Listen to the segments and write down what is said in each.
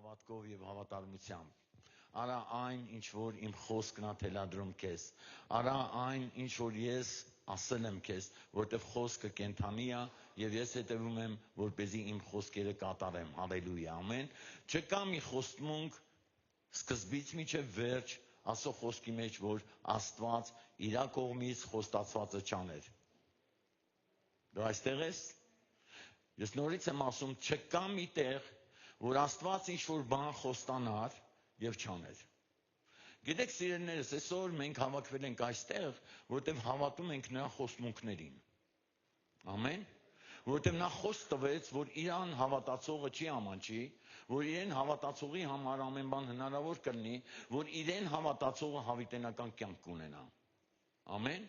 հավատքով եւ հավատարմությամբ։ Արա այն, ինչ որ իմ խոսքն ա թելադրում քեզ։ Արա այն, ինչ որ ես ասել եմ քեզ, որտեվ խոսքը կենթանի է եւ ես հետևում եմ, որպեսզի իմ խոսքերը կատարեմ։ Հալելույա, ամեն։ Չկա մի խոստմունք սկզբից մինչև վերջ Աստծո խոսքի մեջ, որ Աստված իր կողմից խոստացվածը չաներ։ Դու այստեղ ես։ Ես նորից եմ ասում, չկա մի տեղ, որ Աստված ինչ-որ բան խոստանար եւ չաներ։ Գիտեք, սիրելիներս, այսօր մենք հավաքվել ենք այստեղ, որտեղ հավատում ենք նրա խոստմունքներին։ Ամեն։ Որտեղ նա խոսք տվեց, որ իրան հավատացողը չի ամանչի, որ իրեն հավատացողի համար ամեն բան հնարավոր կլինի, որ իրեն հավատացողը հավիտենական կյանք կունենա։ Ամեն։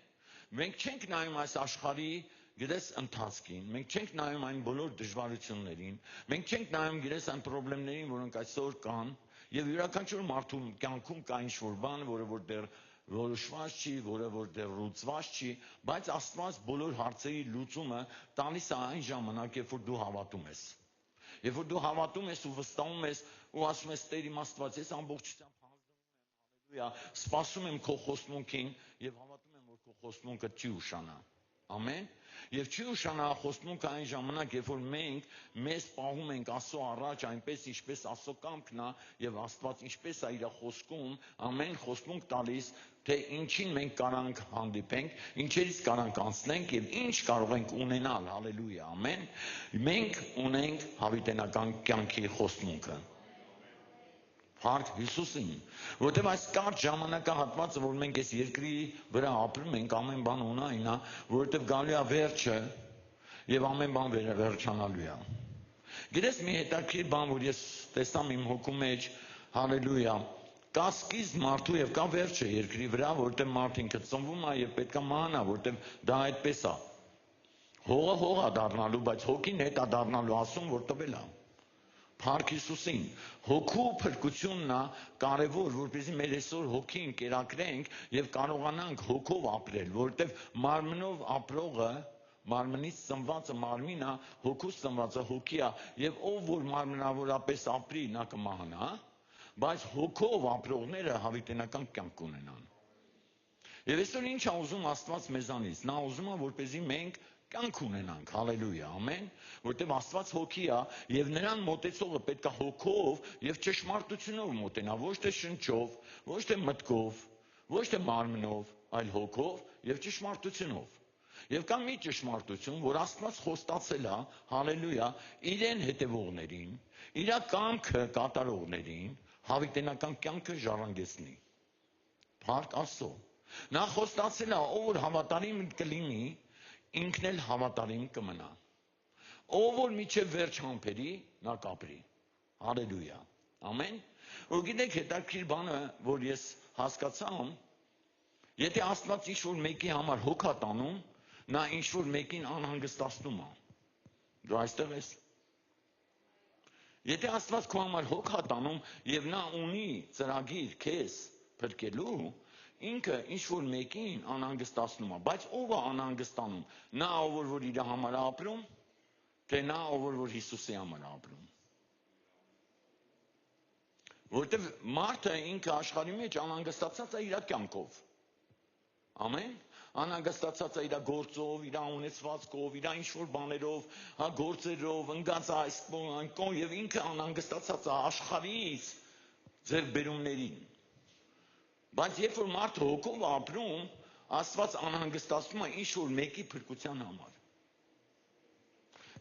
Մենք չենք նայում այս աշխարհի գիտես ընթացքին, մենք չենք նայում այն բոլոր դժվարություններին, մենք չենք նայում գիտես այն խնդիրներին, որոնք այսօր կան, եւ յուրաքանչյուր մարդու կյանքում կա ինչ-որ բան, որը որ դեռ որոշված չի, որը որ դեռ լուծված չի, բայց Աստված բոլոր հարցերի լուծումը տալիս է այն ժամանակ, երբ որ դու հավատում ես։ Երբ որ դու հավատում ես ու վստահում ես ու ասում ես Տեր իմ Աստված, ես ամբողջությամբ հանձնվում եմ, հալելույա, սպասում եմ քո խոստմունքին եւ հավատում եմ, որ քո խոստմունքը չի ուշանա։ Ամեն։ Եվ չի ուշանա խոստմունքը այն ժամանակ, երբ որ մենք մեզ պահում ենք Աստծո առաջ, այնպես ինչպես Աստծո կամքն է, եւ Աստված ինչպես է իր խոսքում, ամեն խոստմունք տալիս, թե ինչին մենք կարանք հանդիպենք, ինչերից կարանք անցնենք եւ ինչ կարող ենք ունենալ, հալելույա, ամեն։ Մենք ունենք հավիտենական կյանքի խոստմունքը։ Փառք Հիսուսին, որտեղ այս կարճ ժամանակահատվածը, որ մենք այս երկրի վրա ապրում ենք, ամեն բան ունայն է, որովհետև գալու է վերջը եւ ամեն բան վերջանալու է։ Գիտես մի հետաքրքիր բան, որ ես տեսամ իմ հոգու մեջ, հալելույա, կա սկիզբ մարդու եւ կա վերջը երկրի վրա, որտեղ մարդը ինքը ծնվում է եւ պետք է մահանա, որտեղ դա այդպես է։ Հողը հող է դառնալու, բայց հոգին հետ է դառնալու, ասում որ տվել է։ Փառք Հիսուսին, հոգու փրկությունն է կարևոր, որպեսզի մեր այսօր հոգին կերակրենք եւ կարողանանք հոգով ապրել, որովհետեւ մարմնով ապրողը, մարմնից ծնվածը մարմին է, հոգուց ծնվածը հոգի է, եւ ով որ մարմնավորապես ապրի, նա կմահանա, բայց հոգով ապրողները հավիտենական կյանք կունենան։ Եվ այսօր ինչ է ուզում Աստված մեզանից, նա ուզում է, որպեսզի մենք կյանք ունենանք, հալելույա, ամեն, որտեղ Աստված հոգի է եւ նրան մոտեցողը պետք է հոգով եւ ճշմարտությունով մոտենա, ոչ թե շնչով, ոչ թե մտքով, ոչ թե մարմնով, այլ հոգով եւ ճշմարտությունով։ Եվ կա մի ճշմարտություն, որ Աստված խոստացել է, հալելույա, իրեն հետևողներին, իր կամքը կատարողներին հավիտենական կյանքը ժառանգեցնի։ Փառք Աստծո։ Նա խոստացել է, ով որ հավատարիմ կլինի, ինքն էլ հավատարիմ կմնա։ Ով որ միջև վերջ համբերի, նա կապրի։ Հալելույա։ Ամեն։ Ու գիտեք, հետաքրքիր բանը, որ ես հասկացամ, եթե Աստված ինչ-որ մեկի համար հոգ է տանում, նա ինչ-որ մեկին անհանգստացնում է։ Դու այստեղ ես։ Եթե Աստված քո համար հոգ է տանում եւ նա ունի ծրագիր քեզ փրկելու, ինքը ինչ-որ մեկին անհանգստացնում է, բայց ով է անհանգստանում, նա ով որ իր համար է ապրում, թե նա ով որ Հիսուսի համար է ապրում։ Որտեւ մարդը ինքը աշխարհի մեջ անհանգստացած է իր կյանքով։ Ամեն, անհանգստացած է իր գործով, իր ունեցվածքով, իր ինչ-որ բաներով, հա գործերով, ընկած այս կողմ եւ ինքը անհանգստացած է աշխարհից ձեռբերումներին։ Բայց երբ որ մարդը հոգով ապրում, Աստված անհանգստացնում է ինչ-որ մեկի փրկության համար։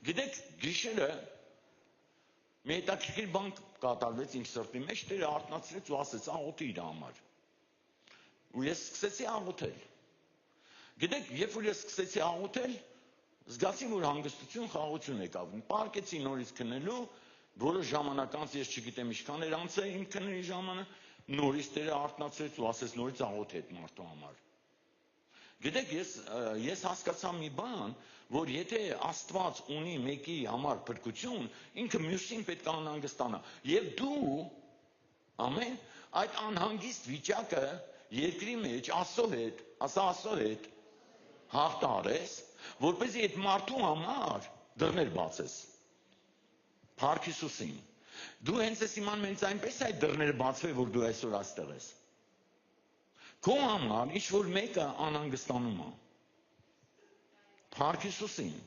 Գիտեք, գիշերը մի հետաքրքիր բան կատարվեց իմ սրտի մեջ, Տերը արթնացրեց ու ասեց աղոթի իր համար։ Ու ես սկսեցի աղոթել։ Գիտեք, երբ որ ես սկսեցի աղոթել, զգացի, որ հանգստություն, խաղաղություն եկավ։ Պարկեցի նորից քնելու, որոշ ժամանակ անց ես չգիտեմ ինչքան էր անցել իմ քնելու ժամանակ, նորից Տերը արթնացրեց ու ասեց նորից աղոթի այդ մարդու համար։ Գիտեք, ես հասկացա մի բան, որ եթե Աստված ունի մեկի համար փրկություն, ինքը մյուսին պետք է անհանգստանա։ Եվ դու, ամեն, այդ անհանգիստ վիճակը երկրի մեջ Աստծո հետ, ասա Աստծո հետ հաղթարես, որպեսզի այդ մարդու համար դռներ բացես։ Փառք Հիսուսին։ Դու հենց ես իման մենց այնպես այդ դռները բացվի, որ դու այսօր այստեղ ես։ Քո համար ինչ որ մեկը անհանգստանում է։ Փառք Հիսուսին։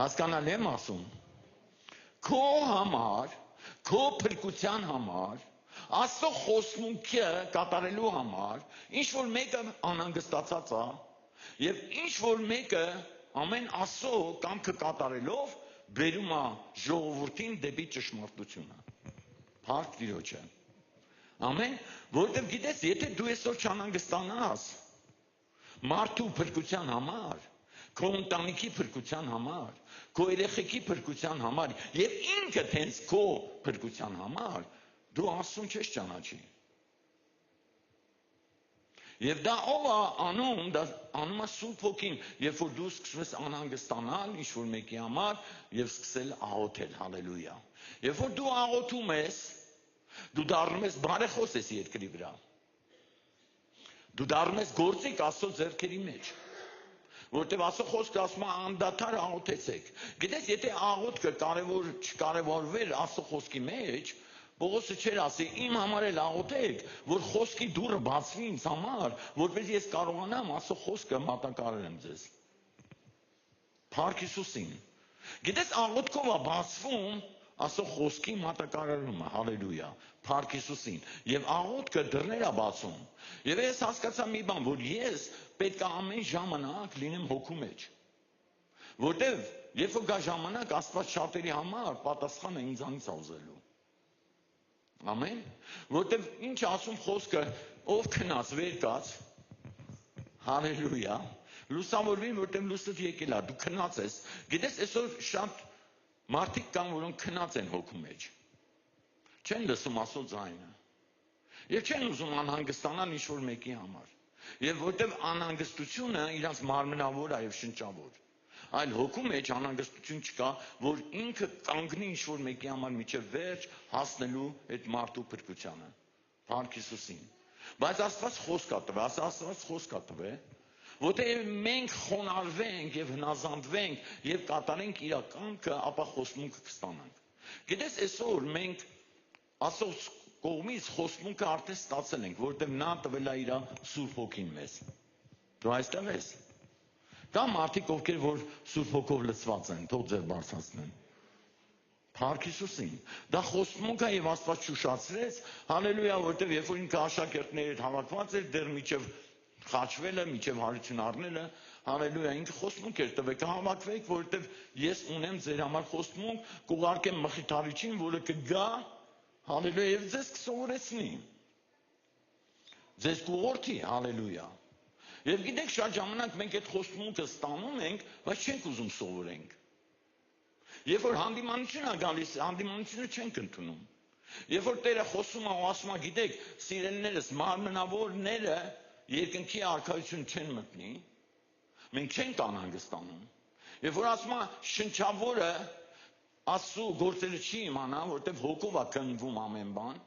Հասկանալ եմ ասում։ Քո համար, քո փրկության համար, Աստծո խոստմունքը կատարելու համար, ինչ որ մեկը անհանգստացած է, եւ ինչ որ մեկը ամեն Աստծո կամքը կատարելով բերում է ժողովրդին դեպի ճշմարտությունը։ Փառք Տիրոջը։ Ամեն, որովհետև գիտես, եթե դու այսօր չանհանգստանաս մարդու փրկության համար, քո ընտանիքի փրկության համար, քո երեխեքի փրկության համար եւ ինքդ հենց քո փրկության համար, դու Աստծուն չես ճանաչի։ Եվ դա ով է անում, դա անում է Սուրբ Հոգին, երբ որ դու սկսում ես անհանգստանալ ինչ-որ մեկի համար եւ սկսել աղոթել, հալելույա։ Երբ որ դու աղոթում ես, դու դառնում ես բարեխոս ես երկրի վրա։ Դու դառնում ես գործիք Աստծո ձեռքերի մեջ։ Որտեւ Աստծո խոսքը ասում է անդադար աղոթեցեք։ Գիտես, եթե աղոթքը չկարևորվեր Աստծո խոսքի մեջ, Պողոսը չէր ասի, իմ համար էլ աղոթեք, որ խոսքի դուռը բացվի ինձ համար, որպես ես կարողանամ Աստծո խոսքը մատակարարեմ ձեզ։ Փառք Հիսուսին։ Գիտես, աղոթքով է բացվում Աստծո խոսքի մատակարարումը, հալելույա, փառք Հիսուսին։ Եվ աղոթքը դռներ է բացում։ Եվ ես հասկացա մի բան, որ ես պետք է ամեն ժամանակ լինեմ հոգու մեջ։ Որտեվ երբ որ գա ժամանակ Աստված շատերի համար պատասխանը ինձանից է ուզելու։ Ամեն։ Որտեվ ինչ ասում խոսքը, ով քնած վեր կաց, հալելույա, լուսավորվին, որտեվ լույսը եկել է, դու քնած ես։ Գիտես, այսօր շատ մարդիկ կան, որոնք քնած են հոգու մեջ։ Չեն լսում Աստծո ձայնը։ Եվ չեն ուզում անհանգստանալ ինչ-որ մեկի համար։ Եվ որտեվ անհանգստությունը իրանց մարմնավոր է եւ շնչավոր։ Այլ հոգու մեջ անհանգստություն չկա, որ ինքը կանգնի ինչ-որ մեկի համար միջև վերջ հասնելու այդ մարդու փրկությանը։ Փառք Հիսուսին։ Բայց Աստված խոսք է տվել, Աստված խոսք է տվել, որտեղ մենք խոնարհվենք եւ հնազանդվենք եւ կատարենք իր կամքը, ապա խոստմունքը կստանանք։ Գիտես, այսօր մենք Աստծո կողմից խոստմունքը արդեն ստացել ենք, որտեղ նա տվել է իր Սուրբ Հոգին մեզ։ Դու այստեղ ես։ Կա մարդիկ, ովքեր որ Սուրբ Հոգով լցված են, թող ձեր բարձրացնեն։ Փառք Հիսուսին։ Դա խոստմունք է եւ Աստված շուշացրեց, հալելույա, որտեղ երբ որ ինքը աշակերտների հետ հավաքված էր, դեռ միջև խաչվելը, միջև հարություն առնելը, հալելույա, ինքը խոստմունք էր տվել, կհավաքվեք, որտեղ ես ունեմ ձեր համար խոստմունք, կուղարկեմ մխիթարիչին, որը կգա, հալելույա, եւ ձեզ կսովորեցնի։ Ձեզ կուղորդի, հալելույա։ Եվ գիտեք, շատ ժամանակ մենք այդ խոստմունքը ստանում ենք, բայց չենք ուզում սովորենք։ Երբ որ հանդիմանություն է գալիս, հանդիմանությունը չենք ընդունում։ Երբ որ Տերը խոսում է ու ասում է, գիտեք, սիրելիներս, մարմնավորները երկնքի արքայություն չեն մտնի, մենք չենք անհանգստանում։ Երբ որ ասում է շնչավորը Աստծո գործերը չի իմանա, որտեղ հոգով է քննվում ամեն բան,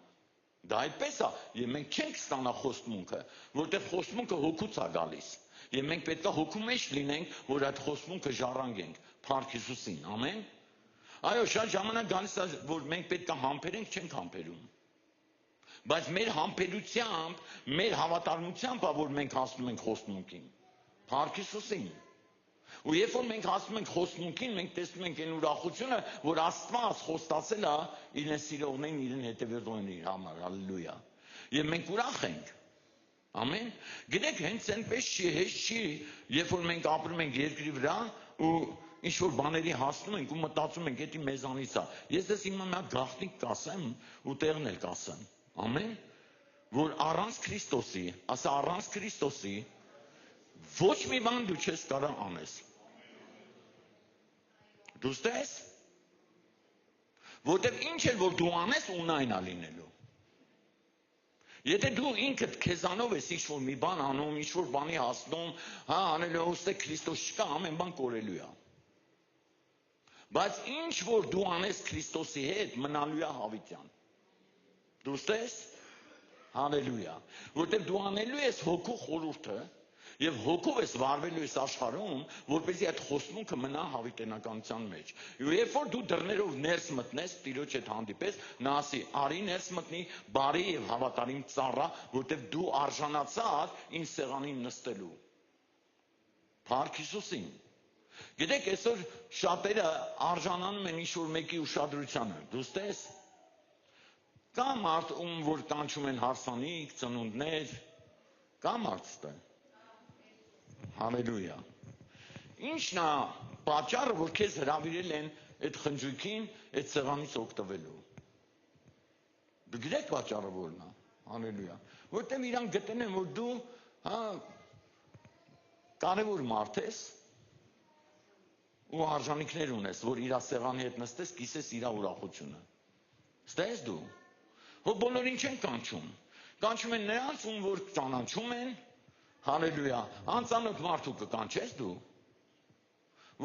դա այդպես է, եւ մենք չենք ստանա խոստմունքը, որտեղ խոստմունքը հոգուց է գալիս։ Եվ մենք պետք է հոգու մեջ լինենք, որ այդ խոստմունքը ժառանգենք։ Փառք Հիսուսին, ամեն։ Այո, շատ ժամանակ գալիս է, որ մենք պետք է համբերենք, չենք համբերում։ Բայց մեր համբերությամբ, մեր հավատարմությամբ է, որ մենք հասնում ենք խոստմունքին։ Փառք Հիսուսին։ Ու երբ որ մենք հասնում ենք խոստմունքին, մենք տեսնում ենք այն ուրախությունը, որ Աստված խոստացել է իրեն սիրողներին, իրեն հետևողներին համար, հալելույա։ Եվ մենք ուրախ ենք։ Ամեն։ Գիտեք, հենց այնպես չի, հեշտ չի, երբ որ մենք ապրում ենք երկրի վրա ու ինչ որ բաների հասնում ենք ու մտածում ենք, դա մեզանից է։ Ես դες հիմա մի հատ գաղտնիք կասեմ ու տեղն էլ կասեմ։ Ամեն։ Որ առանց Քրիստոսի, ասա առանց Քրիստոսի ոչ մի բան դու չես կարող անես։ Դու ստես։ Որտեւ ինչ էլ որ դու անես, ունայն է լինելու։ Եթե դու ինքդ քեզանով ես ինչ-որ մի բան անում, ինչ-որ բանի հասնում, հա, անելու ուստե Քրիստոս չկա, ամեն բան կորելու է։ Բայց ինչ որ դու անես Քրիստոսի հետ, մնալու է հավիտյան։ Դու ստես։ Հալելույա։ Որտեւ դու անելու ես հոգու խորհուրդը, Եվ հոգով ես վարվելու ես աշխարհում, որպեսզի այդ խոստմունքը մնա հավիտենականության մեջ։ Երբ որ դու դռներով ներս մտնես, Տիրոջ հետ հանդիպես, նա ասի՝ «Արի ներս մտնի բարի եւ հավատարիմ ծառա, որտեղ դու արժանացար ինձ սեղանին նստելու»։ Փառք Հիսուսին։ Գիտեք, այսօր շատերը արժանանում են ինչ-որ մեկի ուշադրությանը։ Դուք տեսեք։ Կա մարդ, ում որ կանչում են հարսանիք, ծնունդներ, կա մարդ ստե։ Հալելույա։ Ինչն է պատճառը, որ քեզ հրավիրել են այդ խնջույքին, այդ սեղանից օգտվելու։ Դու գիտեք պատճառը որն է։ Հալելույա։ Որտեղ իրան գտնում են, որ դու, կարևոր մարդ ես ու արժանինքներ ունես, որ իր սեղանի հետ նստես, կիսես իր ուրախությունը։ Ստես դու։ Հո բոլորին չեն կանչում։ Կանչում են նրանց, ում որ ճանաչում են։ Հալելույա, անծանոթ մարդու կկանչես դու,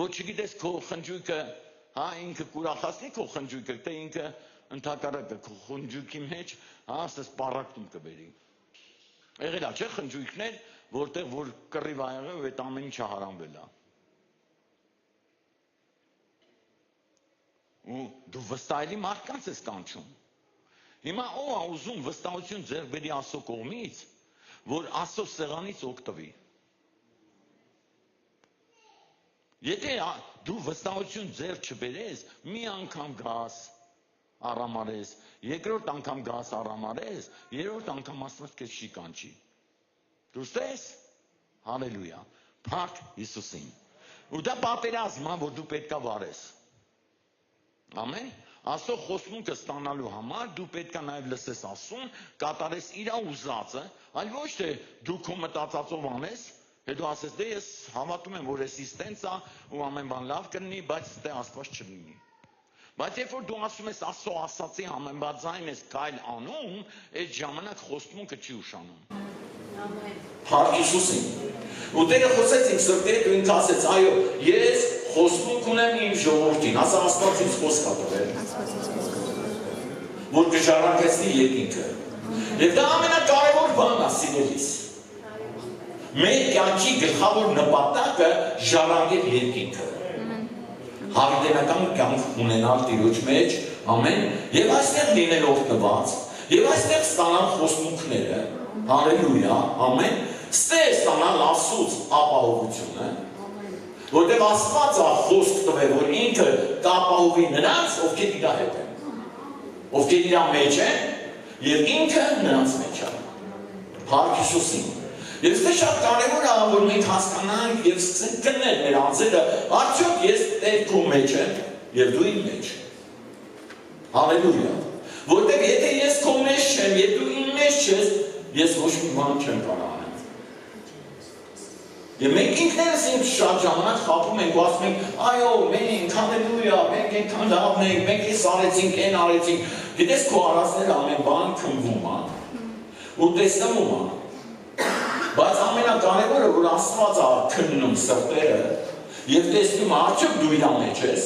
որ չգիտես քո խնջույքը, ինքը կուրախացնի քո խնջույքը, թե ինքը ընդհակառակը քո խնջույքի մեջ, ասես պառակտում կբերի։ Եղել է, չէ՞, խնջույքներ, որտեղ որ կռիվ ա եղել, ու այդ ամեն ինչը հարամվել է։ Ու դու վստահելի մարդկանց ես կանչում։ Հիմա ով է ուզում վստահություն ձեռք բերի Աստծո կողմից, որ Աստծո սեղանից օգտվի։ Եթե դու վստահություն ձեռք չբերես, մի անգամ գաս առամարես, երկրորդ անգամ գաս առամարես, երրորդ անգամ Աստված քեզ չի կանչի։ Դուք տեսեք։ Հալելույա։ Փառք Հիսուսին։ Ու դա պատերազմ է, որ դու պետքա վարես։ Ամեն։ Աստծո խոստմունքը ստանալու համար դու պետք է նաև լսես Աստծուն, կատարես իր ուզածը, այլ ոչ թե դու քո մտածածով անես, հետո ասես դե ես հավատում եմ, որ էսի ստենց է ու ամեն բան լավ կլինի, բայց դե Աստված չլինի։ Բայց երբ որ դու ասում ես Աստծո ասացի համեմատային ես կայլ անում, այդ ժամանակ խոստմունքը չի ուշանում։ Ամեն։ Փառք Հիսուսին։ Ու Տերը խոսեց իմ սրտի հետ ու ինքը ասեց, այո, ես խոստմունք ունեմ իմ ժողովրդին, ասա Աստված ինձ խոսք ա տվել, որ կժառանգեցնի երկինքը։ Եվ դա ամենակարևոր բանն է, սիրելիս։ Մեր կյանքի գլխավոր նպատակը ժառանգել երկինքը։ Հավիտենական կյանք ունենալ Տիրոջ մեջ, ամեն, եւ այստեղ լինել օգտված, եւ այստեղ ստանալ խոստմունքները, հալելույա, ամեն, ստեղ ստանալ Աստծուց ապահովությունը, որտեղ Աստված է խոսք տվել, որ ինքը կապահովի նրանց, ովքեր իր հետ են, ովքեր իր մեջ են, եւ ինքը նրանց մեջ է։ Փառք Հիսուսին։ Եվ դա շատ կարևոր է, որ մենք հասկանանք եւ սկսենք գնել մեր անձերը, արդյոք ես Տեր քո մեջ եմ եւ դու իմ մեջ։ Հալելույա։ Որտեղ եթե ես քո մեջ չեմ, եւ դու իմ մեջ չես, ես ոչ մի բան չեմ կարող անել։ Եվ մենք ինքներս ինձ շատ ժամանակ խաբում ենք ու ասում ենք, այո, մենք հալելույա, մենք այնքան լավն ենք, մենք էս արեցինք, այն արեցինք։ Գիտես քո արածները ամեն բան քնվում է ու տեսնում է։ Բայց ամենակարևորը, որ Աստված է քննում սրտերը եւ տեսնում արդյոք դու իր մեջ ես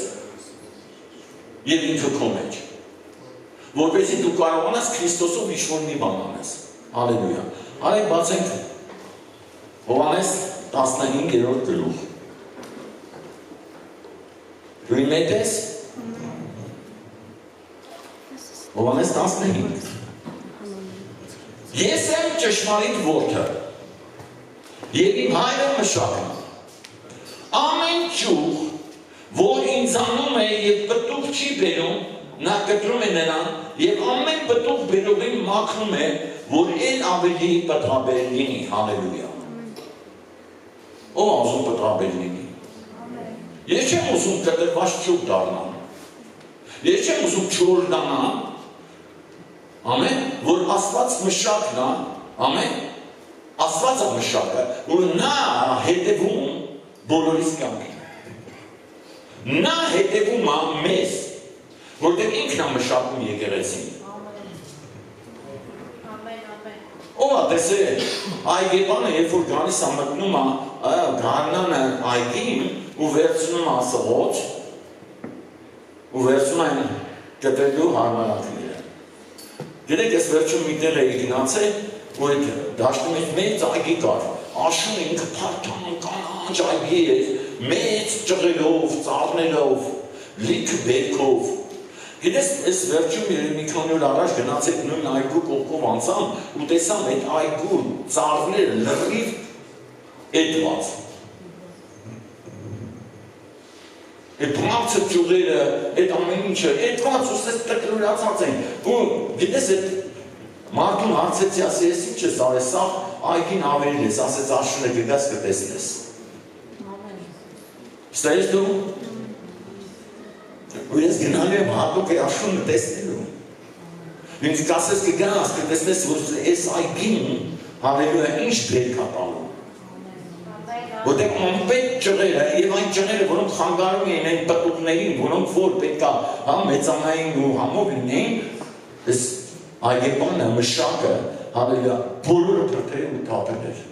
եւ ինքը քո մեջ, որպեսզի դու կարողանաս Քրիստոսով ինչ-որ մի բան անես։ Հալելույա։ Արեք բացենք Հովհաննես 15-րդ գլուխ։ Դու իմ հետ ես։ Հովհաննես 15։ Ես եմ ճշմարիտ որդը և իմ հայրը մշակն։ Ամեն ճյուղ, որ ինձանում է և պտուղ չի բերում, նա կտրում է նրան և ամեն պտուղ բերողին մաքրում է, որ էլ ավելի պտղաբեր լինի, հալելույա։ Ով ուզում պտղաբեր լինի։ Ես չեմ ուզում կտրված ճյուղ դառնամ։ Ես չեմ ուզում չոր դառնամ, ամեն, որ Աստված մշակն է, ամեն, Աստված է մշակը, որ նա հետևում բոլորիս կյանքին։ Նա հետևում է մեզ, որտեղ ինքն է մշակում եկեղեցին։ Ով է տեսել, այգեպանը, երբ որ գալիս է մտնում է գարնանը այգին ու վերցնում է սղոց ու վերցնում են կտրելու հարմարանքները։ Գիտեք, ես վերջում մի տեղ էի գնացել, որ այդ դաշտում մեջ մեծ այգի կար, աշուն ինքը փարթան կանաչ այգի էր, մեծ ճղելով, ծառներով, լիքը բերքով։ Գիտես, այս վերջում երևի մի քանի օր առաջ գնացեք նույն այգու կողքով անցամ ու տեսամ այդ այգու ծառները լրիվ էդված։ Այդ բարձր ճյուղերը, այդ ամեն ինչը էդված ու սես տկլորացած են։ Ու գիտես այդ մարդուն հարցեցի, ասի, ես ինչ ես արես, սա այգին ավելի ես, ասեց աշունը գգաս կտեսնես։ Ստայես դու։ Ու ես գնալու եմ հատուկ է աշունը տեսնելու։ Ինձ կասես կգնաս կտեսնես, որ ես այգին հավելու է ինչ բերք ապալու։ Որտեղ ամպետ ճղերը և այն ճղերը, որոնք խանգարում էին այն պտուղներին, որոնք որ պետք է մեծանային ու համով լինեին, ես այգեպանը, մշակը, հավելյա բոլորը պրտերի ու թապել էր։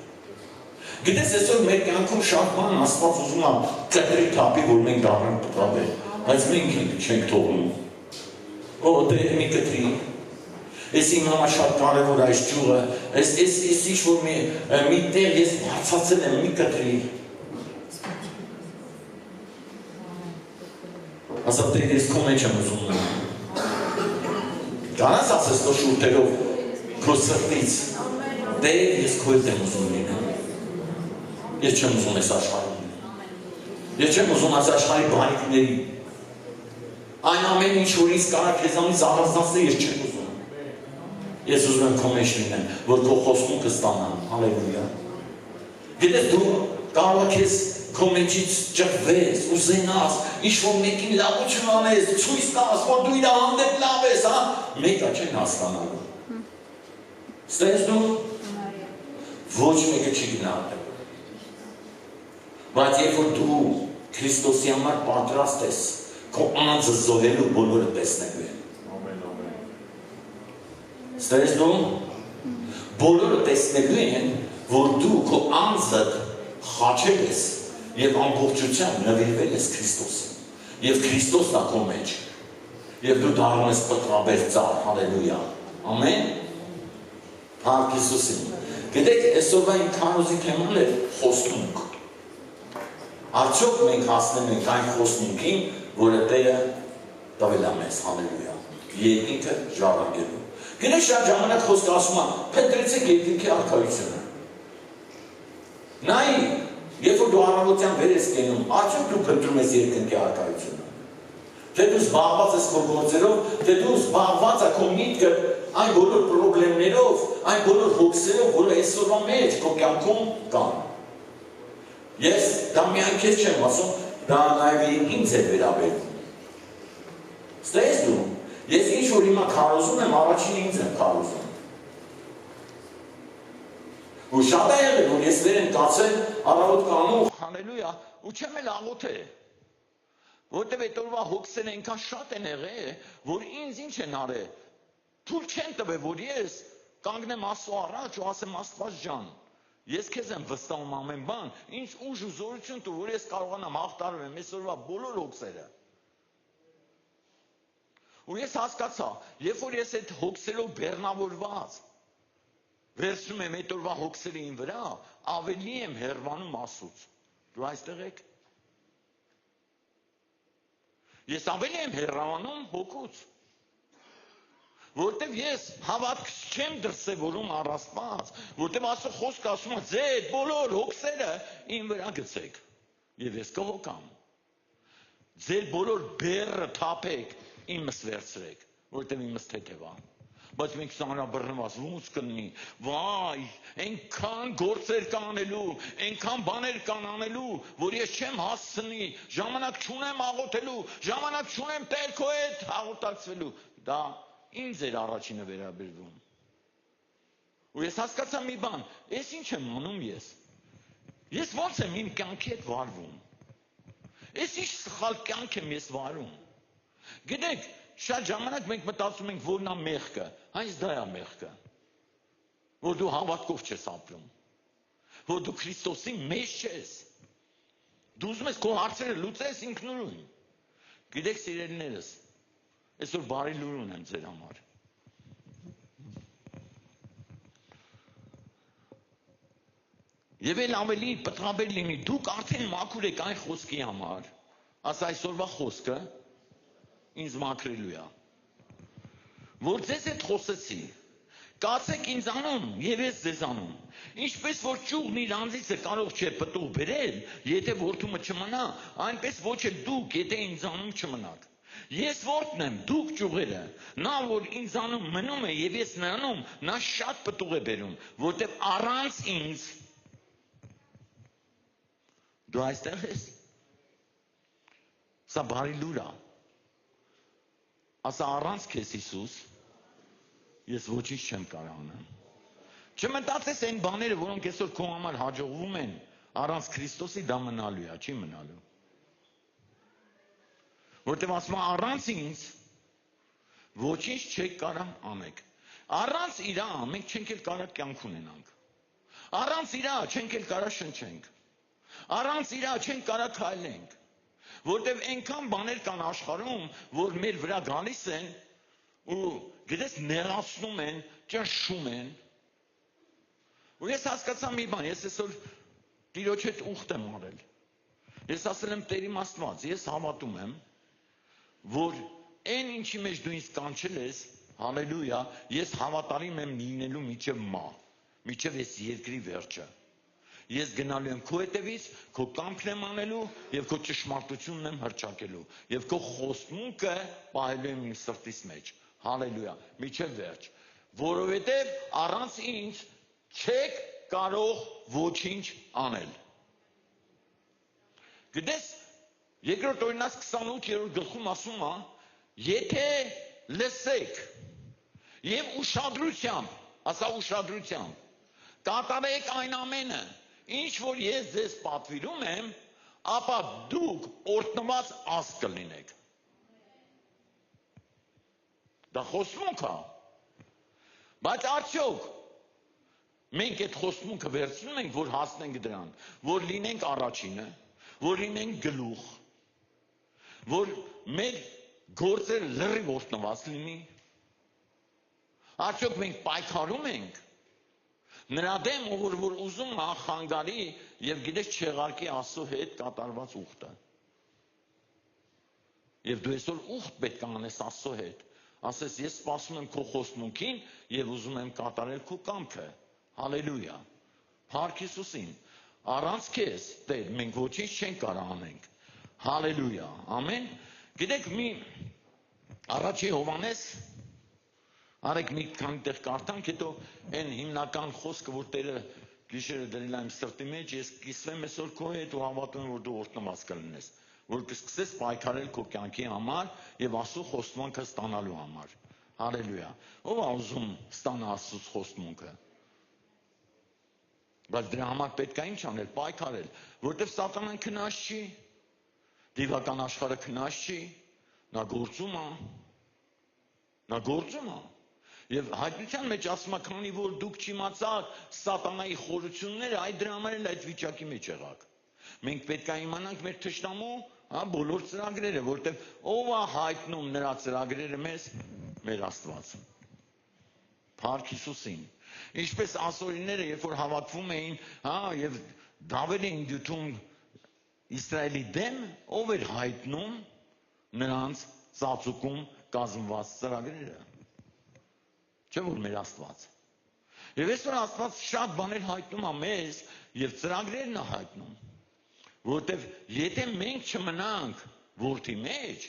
Գիտես, այսօր մեր կյանքում շատ բան Աստված ուզում է կտրի թապի, որ մենք դառնանք պտղաբեր, բայց մենք չենք թողնում։ Օ, դե մի կտրի։ Ես իմ համար շատ կարևոր այս ճյուղը, ես ինչ-որ մի տեղ ես բարձացել եմ մի կտրի։ Ասա տեղ ես քո մեջ եմ ուզում եմ։ Գանաս ասես քո շուրթերով, քո սրտից, տեղ ես քո հետ եմ ուզում լինեմ։ Ես չեմ ուզում ես աշխարհում։ Ես չեմ ուզում այս աշխարհի բանիկների։ Այն ամեն ինչ որ ինձ կարա քեզանից առանձնացնել ես չեմ ուզում։ Ես ուզում եմ քո մեջ լինեմ, որ քո խոստում կստանամ, հալելույա։ Գիտես դու կարող ես քո մեջից ճղվես, ուզենաս, ինչ-որ մեկին լավություն անես, ցույց տաս, որ դու իր հանդեպ լավ ես, հա, մեկը չեն հասկանալու։ Ստես դու ոչ մեկը չի գնահատել։ Բայց երբ որ դու Քրիստոսի համար պատրաստ ես, քո անձը զոհելու բոլորը տեսնելու են։ Ստես դու բոլորը տեսնելու են, որ դու քո անձը խաչել ես և ամբողջությամբ նվիրվել ես Քրիստոսին և Քրիստոսն է քո մեջ և դու դառնում ես պտղաբեր ծառ, հալելույա, ամեն, փառք Հիսուսին։ Գիտեք, այսօրվա իմ քարոզի թեման է խոստունք։ Արդյոք մենք հասնում ենք այն խոստունքին, որը Տերը տվել է մեզ, հալելույա, երկինքը ժառանգելու։ Գիտեք, շատ ժամանակ խոսքը ասում է, փնտրեցեք երկինքի արքայությունը։ Նայ, երբ որ դու առավոտյան վեր ես կենում, արդյոք դու փնտրում ես երկինքի արքայությունը։ Թե դու զբաղված ես քո գործերով, թե դու զբաղված ես քո միտքը այն բոլոր խնդիրներով, այն բոլոր հոգսերով, որը այսօրվա մեջ քո կյանքում կան։ Ես դա միայն քեզ չեմ ասում, դա նաև ինձ է վերաբերվում։ Ստես դու, ես ինչ-որ հիմա քարոզում եմ, առաջին ինձ եմ քարոզում։ Ու շատ է եղել, որ ես վեր եմ կացել, առավոտ կանում, հալելույա, ու չեմ էլ աղոթել։ Որտև այդ օրվա հոգսերը այնքան շատ են եղել, որ ինձ ինչ են արել, թույլ չեն տվել, որ ես կանգնեմ Աստծո առաջ ու ասեմ Աստված ջան, ես քեզ եմ վստահում ամեն բան, ինձ ուժ ու զորություն տու, որ ես կարողանամ հաղթահարեմ այս օրվա բոլոր հոգսերը։ Ու ես հասկացա, երբ որ ես այդ հոգսերով բեռնավորված վերցնում եմ այդ օրվա հոգսերը իմ վրա, ավելի եմ հեռանում Աստծուց։ Դու այստեղ եք։ Ես ավելի եմ հեռանում հոգուց, որտև ես հավատքս չեմ դրսևորում առ Աստված, որտև Աստծո խոսքը ասում է ձեր բոլոր հոգսերը իմ վրա գցեք, և ես կհոգամ։ Ձեր բոլոր բեռը թափեք, իմս վերցրեք, որտև իմս թեթև է։ Բայց մենք ծանրաբեռնված ոնց կլինի, վայ, այնքան գործեր կան անելու, այնքան բաներ կան անելու, որ ես չեմ հասցնի, ժամանակ չունեմ աղոթելու, ժամանակ չունեմ Տեր քո հետ հաղորդակցվելու։ Դա ինձ էր առաջինը վերաբերվում։ Ու ես հասկացա մի բան, ես ինչ եմ անում ես։ Ես ոնց եմ իմ կյանքի հետ վարվում։ Ես ինչ սխալ կյանք եմ ես վարում։ Գիտեք, շատ ժամանակ մենք մտածում ենք, որն է մեղքը, հենց դա է մեղքը, որ դու հավատքով չես ապրում, որ դու Քրիստոսի մեջ չես, դու ուզում ես քո հարցերը լուծես ինքնուրույն։ Գիտեք սիրելիներս, այսօր բարի լուր ունեմ ձեր համար։ Եվ էլ ավելի պտղաբեր լինի, դուք արդեն մաքուր եք այն խոսքի համար, ասա այսօրվա խոսքը ինձ մաքրելու է, որ ձեզ հետ խոսեցի, կացեք ինձանում եւ ես ձեզանում, ինչպես որ ճուղն իր անձիցը կարող չէ պտուղ բերել, եթե որդումը չմնա, այնպես ոչ էլ դուք, եթե ինձանում չմնաք։ Ես որդն եմ, դուք ճյուղերը, նա որ ինձանում մնում է եւ ես նրանում, նա շատ պտուղ է բերում, որտեղ առանց ինձ դու այստեղ ես։ Սա բարի լուր է։ Ասա առանց քեզ Հիսուս ես ոչինչ չեմ կարող անել։ Չմտածես այն բաները, որոնք այսօր քո համար հաջողվում են, առանց Քրիստոսի դա մնալու է, չի մնալու։ Որտեղ ասում է առանց ինձ ոչինչ չեք կարող անեք։ Առանց իրա մենք չենք էլ կարող կյանք ունենանք։ Առանց իրա չենք էլ կարող շնչենք։ Առանց իրա չենք կարող քայլենք։ Որտեղ այնքան բաներ կան աշխարհում, որ մեր վրա գալիս են ու գիտես նեղացնում են, ճնշում են։ Ու ես հասկացա մի բան, ես այսօր Տիրոջ հետ ուխտ եմ արել։ Ես ասել եմ Տեր իմ Աստված, ես հավատում եմ, որ այն ինչի մեջ դու ինձ կանչել ես, հալելույա, ես հավատարիմ եմ լինելու մինչև մինչև այս երկրի վերջը։ Ես գնալու եմ քո հետևից, քո կամքն եմ անելու եւ քո ճշմարտությունն եմ հռչակելու եւ քո խոստմունքը պահելու եմ իմ սրտիս մեջ։ Հալելույա, մինչև վերջ, որովհետեւ առանց ինձ չեք կարող ոչինչ անել։ Գիտես, երկրորդ օրինաց 28-րդ գլխում ասում է, եթե լսեք եւ ուշադրությամբ, ասա ուշադրությամբ, կատարեք այն ամենը, ինչ որ ես ձեզ պատվիրում եմ, ապա դուք օրհնված ազգ կլինեք։ Դա խոստմունք է։ Բայց արդյոք մենք այդ խոստմունքը վերցնում ենք, որ հասնենք դրան, որ լինենք առաջինը, որ լինենք գլուխ, որ մեր գործերը լրիվ օրհնված լինի։ Արդյոք մենք պայքարում ենք նրա դեմ, որ ուզում է խանգարի եւ գիտես չեղարկի Աստծո հետ կատարված ուխտը։ Եվ դու այսօր ուխտ պետք է անես Աստծո հետ։ Ասես ես սպասում եմ քո խոստմունքին եւ ուզում եմ կատարել քո կամքը։ Հալելույա։ Փառք Հիսուսին։ Առանց քեզ, Տեր, մենք ոչինչ չենք կարող անենք։ Հալելույա։ Ամեն։ Գիտեք մի առաջի Հովհաննես արեք մի քանի տեղ կարդանք, հետո այն հիմնական խոսքը, որ Տերը գիշերը դրել է իմ սրտի մեջ, ես կիսվեմ այսօր քո հետ ու հավատում եմ, որ դու օրհնված կլինես, որ կսկսես պայքարել քո կյանքի համար եւ Աստծո խոստմունքը ստանալու համար։ Հալելույա։ Ո՞վ է ուզում ստանալ Աստծո խոստմունքը։ Բայց դրա համար պետք է ինչ անել, պայքարել, որտեղ Սատանան քնած չի, դիվական աշխարհը քնած չի, նա գործում է։ Նա գործում է։ Եվ հայտնության մեջ ասում է, քանի որ դուք չիմացաք Սատանայի խորությունները, այդ դրա համար էլ այդ վիճակի մեջ եղաք։ Մենք պետք է իմանանք մեր թշնամու, բոլոր ծրագրերը, որտեղ ով է հայտնում նրա ծրագրերը մեզ, մեր Աստված։ Փառք Հիսուսին։ Ինչպես ասորիները, երբ որ հավաքվում էին, եւ դավեր էին դյութում Իսրայելի դեմ, ով էր հայտնում նրանց ծածուկում կազմված ծրագրերը։ Չէ՞ որ մեր Աստված։ Եվ այսօր Աստված շատ բաներ հայտնում է մեզ եւ ծրագրերն է հայտնում, որովհետեւ եթե մենք չմնանք որդի մեջ,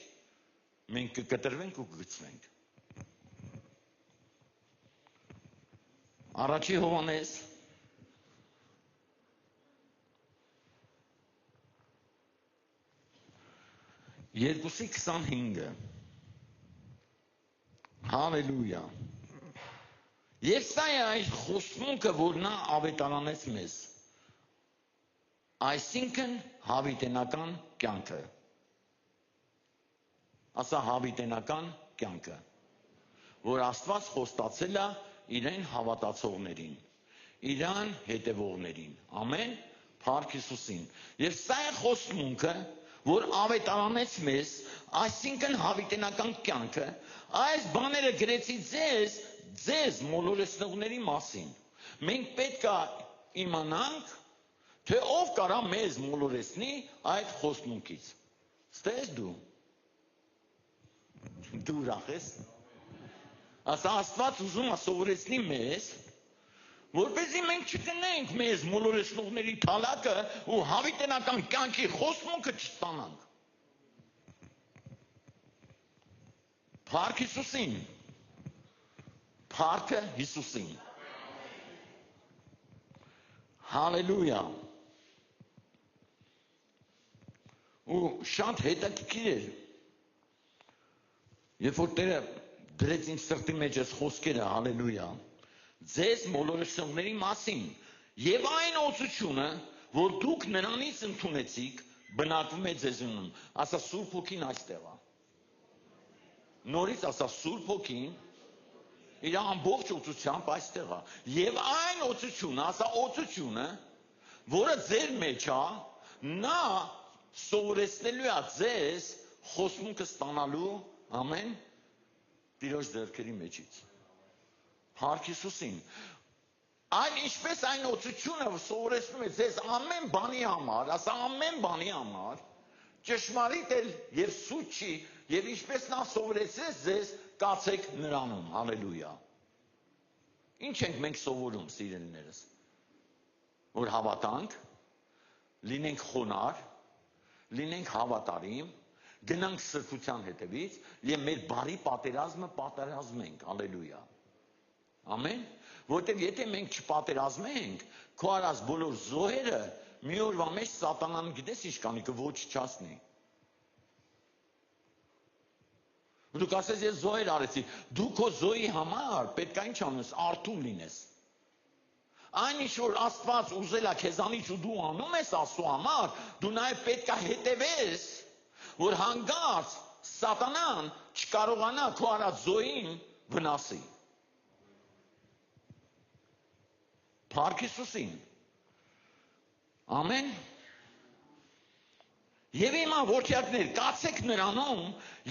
մենք կկտրվենք ու կգցվենք։ Առաջի Հովհաննես 2:25 Հալելույա։ Եվ սա է այս խոստմունքը, որ նա ավետարանեց մեզ, այսինքն հավիտենական կյանքը։ Ասա հավիտենական կյանքը, որ Աստված խոստացել է իրեն հավատացողներին, իրան հետևողներին։ Ամեն, փառք Հիսուսին։ Եվ սա է խոստմունքը, որ ավետարանեց մեզ, այսինքն հավիտենական կյանքը, այս բաները գրեցի ձեզ մոլորեցնողների մասին։ Մենք պետք է իմանանք Թե ով կարա մեզ մոլորեցնի այդ խոստմունքից։ Ստես դու։ Դու ուրախ ես։ Ասա Աստված ուզում է սովորեցնի մեզ, որպեսզի մենք չգնենք մեզ մոլորեցնողների թալակը ու հավիտենական կյանքի խոստմունքը չստանանք։ Փառք Հիսուսին։ Փառքը Հիսուսին։ Հալելույա։ Ու շատ հետաքրքիր էր, երբ որ Տերը դրեց իմ սրտի մեջ այս խոսքերը, հալելույա, ձեզ մոլորեցնողների մասին եւ այն օծությունը, որ դուք նրանից ընդունեցիք, բնակվում է ձեզանում։ Ասա Սուրբ Հոգին այստեղ է։ Նորից ասա Սուրբ Հոգին իր ամբողջ օծությամբ այստեղ է։ Եվ այն օծությունը, ասա օծությունը, որը ձեր մեջ է, նա սովորեցնելու է ձեզ խոստմունքը ստանալու, ամեն, Տիրոջ ձեռքերի մեջից։ Փառք Հիսուսին։ Այն ինչպես այն օծությունը սովորեցնում է ձեզ ամեն բանի համար, ասա ամեն բանի համար, ճշմարիտ էլ եւ սուտ չի, եւ ինչպես նա սովորեցրեց ձեզ, կացեք նրանում, հալելույա։ Ինչ ենք մենք սովորում, սիրելիներս, որ հավատանք, լինենք խոնար, լինենք հավատարիմ, գնանք սրբության հետևից եւ մեր բարի պատերազմը պատերազմենք, հալելույա։ Ամեն, որտեղ եթե մենք չպատերազմենք, քո արած բոլոր զոհերը մի օրվա մեջ սատանան գիտես ինչ կանի, կոչ չասնի։ Դու կասես ես զոհեր արեցի, դու քո զոհի համար պետք է ինչ անես, արթուն լինես։ Այն ինչ որ Աստված ուզել է քեզանից ու դու անում ես Աստծո համար, դու նաև պետք է հետևես, որ հանգարց սատանան չկարողանա քո արած զոհին վնասի։ Փառք Հիսուսին։ Ամեն։ Եվ հիմա որդյակներ, կացեք նրանում,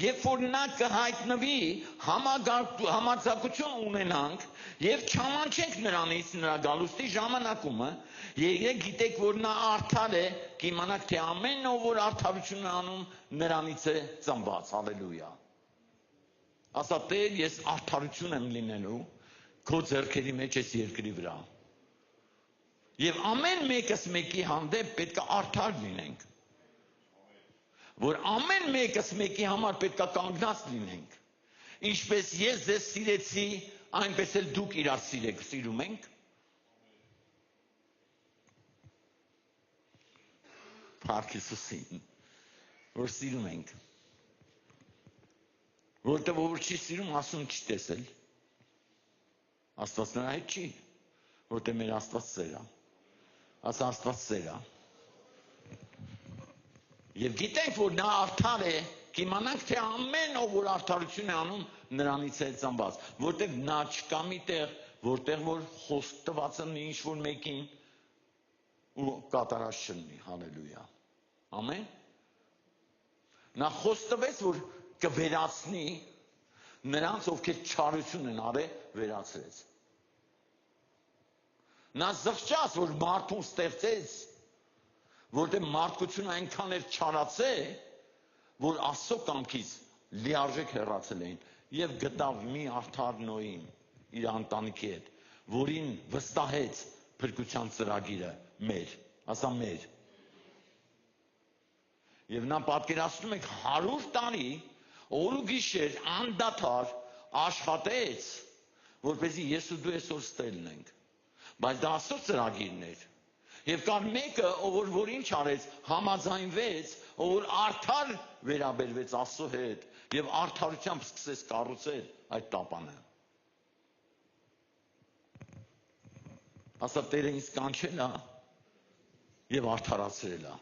երբ որ նա կհայտնվի, համարձակություն ունենանք եւ չամանչենք նրանից նրա գալուստի ժամանակումը, եւ գիտեք, որ նա արդար է, կիմանաք, թե ամեն ով որ արդարություն է անում, նրանից է ծնված, հալելույա։ Ասա Տեր, ես արդարություն եմ լինելու քո ձեռքերի մեջ այս երկրի վրա։ Եվ ամեն մեկս մեկի հանդեպ պետք է արդար լինենք, որ ամեն մեկս մեկի համար պետք է կանգնած լինենք, ինչպես ես ձեզ սիրեցի, այնպես էլ դուք իրար սիրեք, սիրում ենք։ Փառք Հիսուսին, որ սիրում ենք, որտեղ որ չի սիրում, ասում չի տեսել, Աստված նրա հետ չի, որտեղ մեր Աստված սեր է, ասա Աստված սեր է։ Եվ գիտենք, որ նա արդար է, կիմանանք, թե ամեն ով որ արդարություն է անում, նրանից է ծնված, որտեղ նա չկա մի տեղ, որտեղ որ խոսք տված ունի ինչ-որ մեկին ու կատարած չլինի, հալելույա։ Ամեն։ Նա խոսք տվեց, որ կվերացնի նրանց, ովքեր չարություն են արել, վերացրեց։ Նա զղջաց, որ մարդուն ստեղծեց, որտեղ մարդկությունը այնքան էր չարացել, որ Աստծո կամքից լիարժեք հեռացել էին եւ գտավ մի արդար Նոյին իր ընտանիքի հետ, որին վստահեց փրկության ծրագիրը մեր, ասա մեր։ Եվ նա պատկերացնում եք 100 տարի օր ու գիշեր անդադար աշխատեց, որպեսզի ես ու դու այսօր ստելն ենք, բայց դա Աստծո ծրագիրն էր։ Եվ կար մեկը, ով որ ինչ արեց, համաձայնվեց, ով որ արդար վերաբերվեց Աստծո հետ եւ արդարությամբ սկսեց կառուցել այդ տապանը։ Ասա Տերը ինձ կանչել է եւ արդարացրել է։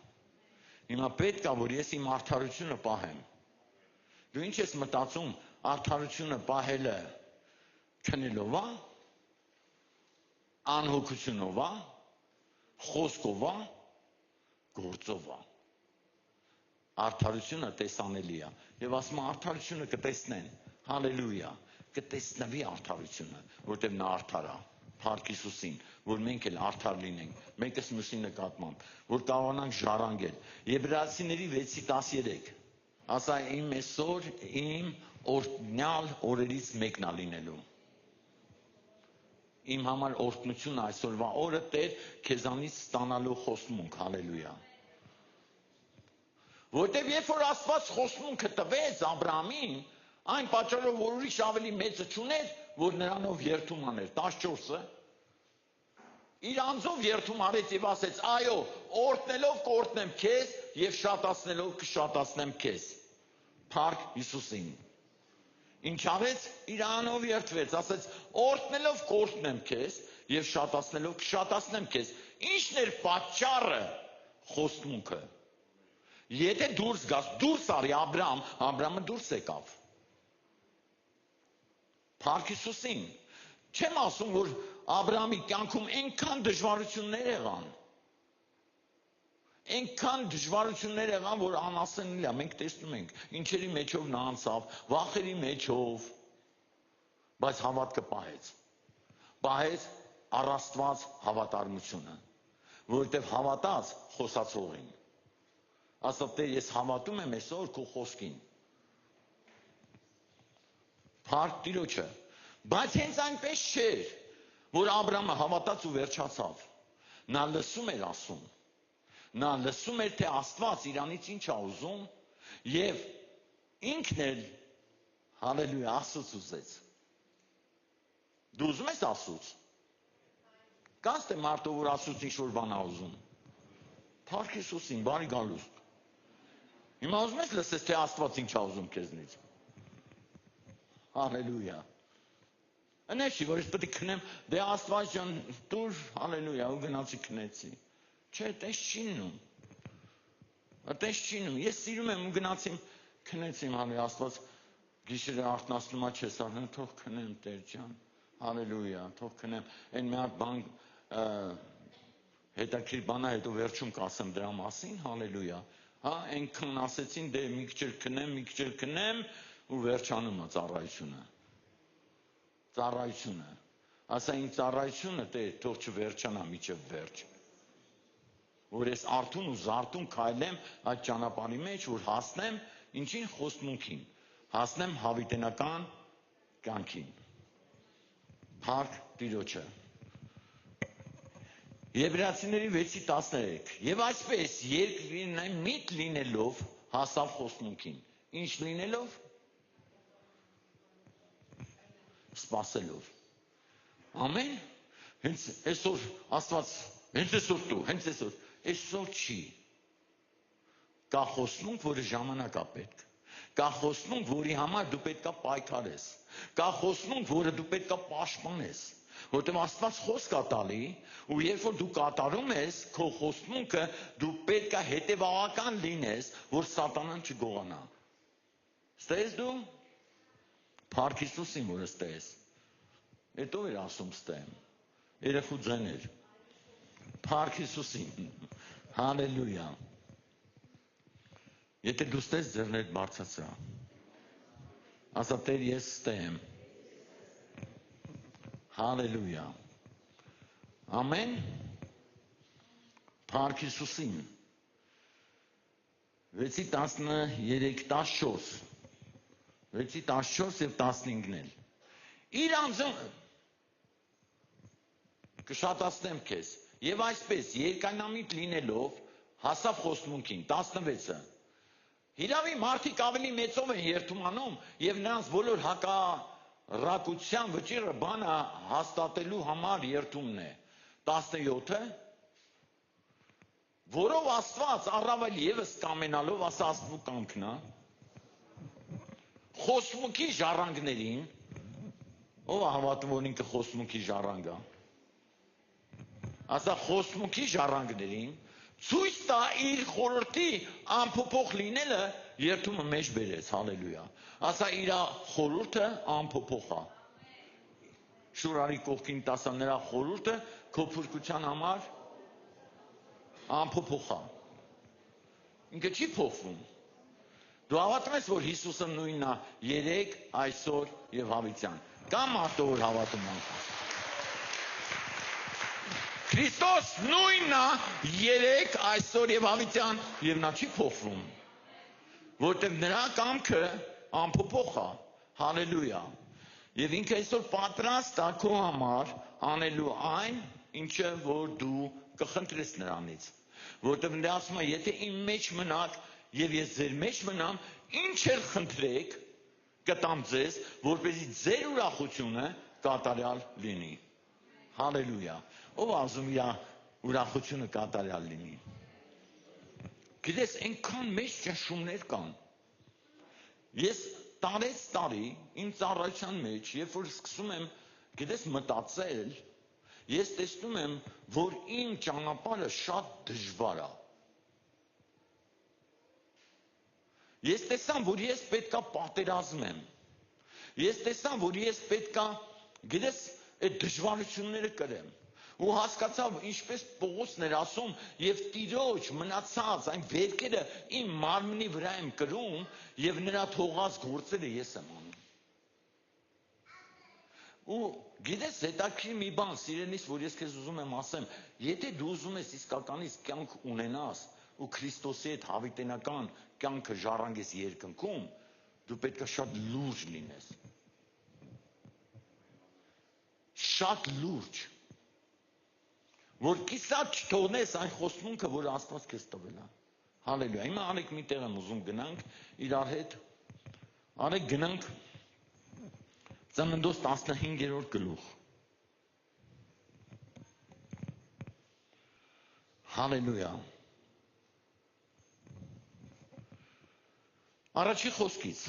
Հիմա պետք է որ ես իմ արդարությունը պահեմ։ Դու ինչ ես մտածում, արդարությունը պահելը քնելով է, անհոգությունով է, խոսքով է, գործով է։ Արդարությունը տեսանելի է։ Եվ ասում է արդարությունը կտեսնեն։ Հալելույա։ Կտեսնվի արդարությունը, որտեղ նա արդար է։ Փառք Հիսուսին, որ մենք էլ արդար լինենք, մեկս մյուսի նկատմամբ, որ կարողանանք ժառանգել։ Եբրայեցիների 6:13 ասա իմ այսօր իմ օրհնյալ օրերից մեկն է լինելու։ Իմ համար օրհնություն այսօրվա օրը Տեր քեզանից ստանալու խոստմունք, հալելույա։ Որտեւ երբ որ Աստված խոստմունքը տվեց Աբրահամին, այն պատճառով որ ուրիշ ավելի մեծը չուներ, որ նրանով երթում աներ, 14-ը իր անձով երթում արեց եւ ասեց. այո, օրհնելով կօրհնեմ քեզ եւ շատացնելով կշատացնեմ քեզ։ Փառք Հիսուսին։ Ինչ արեց, իր անով երթվեց, ասեց օրհնելով կօրհնեմ քեզ եւ շատացնելով կշատացնեմ քեզ։ Ինչն էր պատճառը, խոստմունքը։ Եթե դուրս գաս, դուրս արի Աբրահամը դուրս եկավ։ Փառք Հիսուսին։ Չեմ ասում, որ Աբրահամի կյանքում այնքան դժվարություններ եղան։ Այնքան դժվարություններ եղան, որ անասենելի է, մենք տեսնում ենք, ինչերի մեջով նա անցավ, վախերի մեջով, բայց հավատքը պահեց։ Պահեց առաստված հավատարմությունը, որովհետև հավատաց խոսացողին։ Ասա Տեր, ես հավատում եմ այսօր քո խոսքին։ Փառք Տիրոջը։ Բայց հենց այնպես չէր, որ Աբրահամը հավատաց ու վերջացավ։ Նա լսում էր ասում։ Նա լսում էր, թե Աստված իրանից ինչ է ուզում եւ ինքն էլ հալելույա Աստծուց ուզեց։ Դու ուզում ես Աստծուց։ Կաս թե մարդը որ Աստծուց ինչ-որ բան է ուզում։ Փառք Հիսուսին, բարի գալուստ։ Հիմա ուզում ես լսես, թե Աստված ինչ է ուզում քեզնից։ Հալելույա։ Անեշի, որ ես պետք է քնեմ, դե Աստված ջան, դուր, հալելույա, ու գնացի քնեցի։ Չէ, տես չի լինում։ Տես չի լինում։ Ես սիրում եմ ու գնացի քնեցիմ, հալելույա, Աստված գիշերը արթնացնում է չես արնում, թող քնեմ Տեր ջան։ Հալելույա, թող քնեմ։ Այն մի հատ բան հետաքրքիր բան է, հետո վերջում կասեմ դրա մասին, հալելույա։ Հա, այնքան ասեցին, դե մի քիչ քնեմ ու վերջանում է ծառայությունը։ Ծառայությունը։ Ասա իմ ծառայությունը Տեր, թող չվերջանա միջև վերջ։ Որ ես արթուն ու զարթուն քայլեմ այդ ճանապարհի մեջ, որ հասնեմ ինչին խոստմունքին, հասնեմ հավիտենական կյանքին։ Փառք Տիրոջը։ Եբրայեցիների 6:13 Եվ այսպես երկրին միտ լինելով հասավ խոստմունքին։ Ինչ լինելով։ Սպասելով։ Ամեն։ Հենց այսօր Աստված, հենց այսօր դու, հենց այսօր չի։ Կա խոստմունք, որը ժամանակ է պետք։ Կա խոստմունք, որի համար դու պետք է պայքարես։ Կա խոստմունք, որը դու պետք է պաշտպանես։ Որտեղ Աստված խոսք է տալի, ու երբ որ դու կատարում ես քո խոստմունքը, դու պետք է հետևողական լինես, որ սատանան չգողանա։ Ստես դու։ Փառք Հիսուսին, որ ստես։ Հետո էր ասում ստեմ։ Երեխու ձեներ։ Փառք Հիսուսին։ Հալելույա։ Եթե դու ստես ձեռներդ բարձրացրա։ Ասա Տեր, ես ստեմ։ Հալելույա։ Ամեն։ Փառք Հիսուսին։ 6:13-14 6:14 եւ 15-ն էլ։ Իր անձը կշատացնեմ քեզ եւ այսպես երկայնամիտ լինելով հասավ խոստմունքին 16-ը։ Հիրավի մարդիկ ավելի մեծով են երթումանում եւ նրանց բոլոր հակառակության վճիռը բանը հաստատելու համար երթումն է։ 17-ը որով Աստված առավել եւս կամենալով ասա Աստծու կամքն է խոստմունքի ժառանգներին ով հավատում որ ինքը խոստմունքի ժառանգ է ասա խոստմունքի ժառանգներին ցույց տա իր խորհրդի անփոփոխ լինելը երթումը մեջ բերեց հալելույա ասա իր խորհուրդը անփոփոխ է շուրարի կողքին տասա նրա խորհուրդը քո փրկության համար անփոփոխ է ինքը չի փոխվում դու հավատում ես որ Հիսուսը նույնն է երեկ այսօր եւ հավիտյան կամ մարդը որ հավատում է Քրիստոս նույնն է երեք, այսօր եւ հավիտյան, եւ նա չի փոխվում, որտեղ նրա կամքը անփոփոխ է, հալելույա, եւ ինքը այսօր պատրաստ է քո համար անելու այն, ինչը որ դու կխնդրես նրանից, որտեղ նա ասում է, եթե իմ մեջ մնաք եւ ես ձեր մեջ մնամ, ինչ էլ խնդրեք, կտամ ձեզ, որպեսզի ձեր ուրախությունը կատարյալ լինի։ Հալելույա։ Ով ասում իր ուրախությունը կատարյալ լինի։ Գիտես, այնքան մեծ ճնշումներ կան։ Ես տարեց տարի իմ ծառայության մեջ, երբ որ սկսում եմ, գիտես, մտածել, ես տեսնում եմ, որ իմ ճանապարհը շատ դժվար է։ Ես տեսամ, որ ես պետքա պատերազմեմ։ Ես տեսամ, որ ես պետքա, գիտես, այդ դժվարությունները կրեմ։ Ու հասկացա, ինչպես Պողոսն էր ասում, եւ Տիրոջ մնացած այն վերքերը իմ մարմնի վրա եմ կրում, եւ նրա թողած գործերը ես եմ անում։ Ու գիտես, հետաքրքիր մի բան, սիրելիս, որ ես քեզ ուզում եմ ասեմ, եթե դու ուզում ես իսկականից կյանք ունենաս, ու Քրիստոսի հետ հավիտենական կյանքը ժառանգես երկնքում, դու պետք է շատ լուրջ լինես։ Շատ լուրջ։ Որ կիսատ չթողնես այն խոստմունքը, որ Աստված քեզ տվել է։ Հալելույա։ Հիմա արեք մի տեղ եմ ուզում գնանք իրար հետ։ Արեք գնանք Ծննդոց 15-րդ գլուխ։ Հալելույա։ Առաջի խոսքից,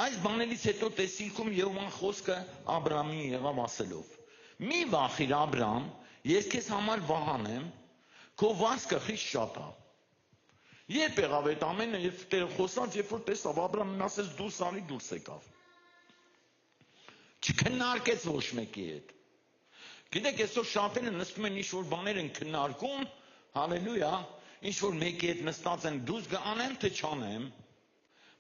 այս բաներից հետո տեսիլքում Եհովան խոսքը Աբրամին եղավ ասելով. մի վախիր Աբրամ, ես քեզ համար վահանեմ, քո վարձքը խիստ շատ է։ Երբ եղավ այդ ամենը, երբ Տերը խոսած, երբ որ տեսավ Աբրամին ասեց դուրս արի, դուրս եկավ։ Չքննարկեց ոչ մեկի հետ։ Գիտեք, այսօր շատերը նստում են ինչ-որ բաներ են քննարկում, հալելույա, ինչ-որ մեկի հետ նստած են դուրս գանեմ, թե չանեմ։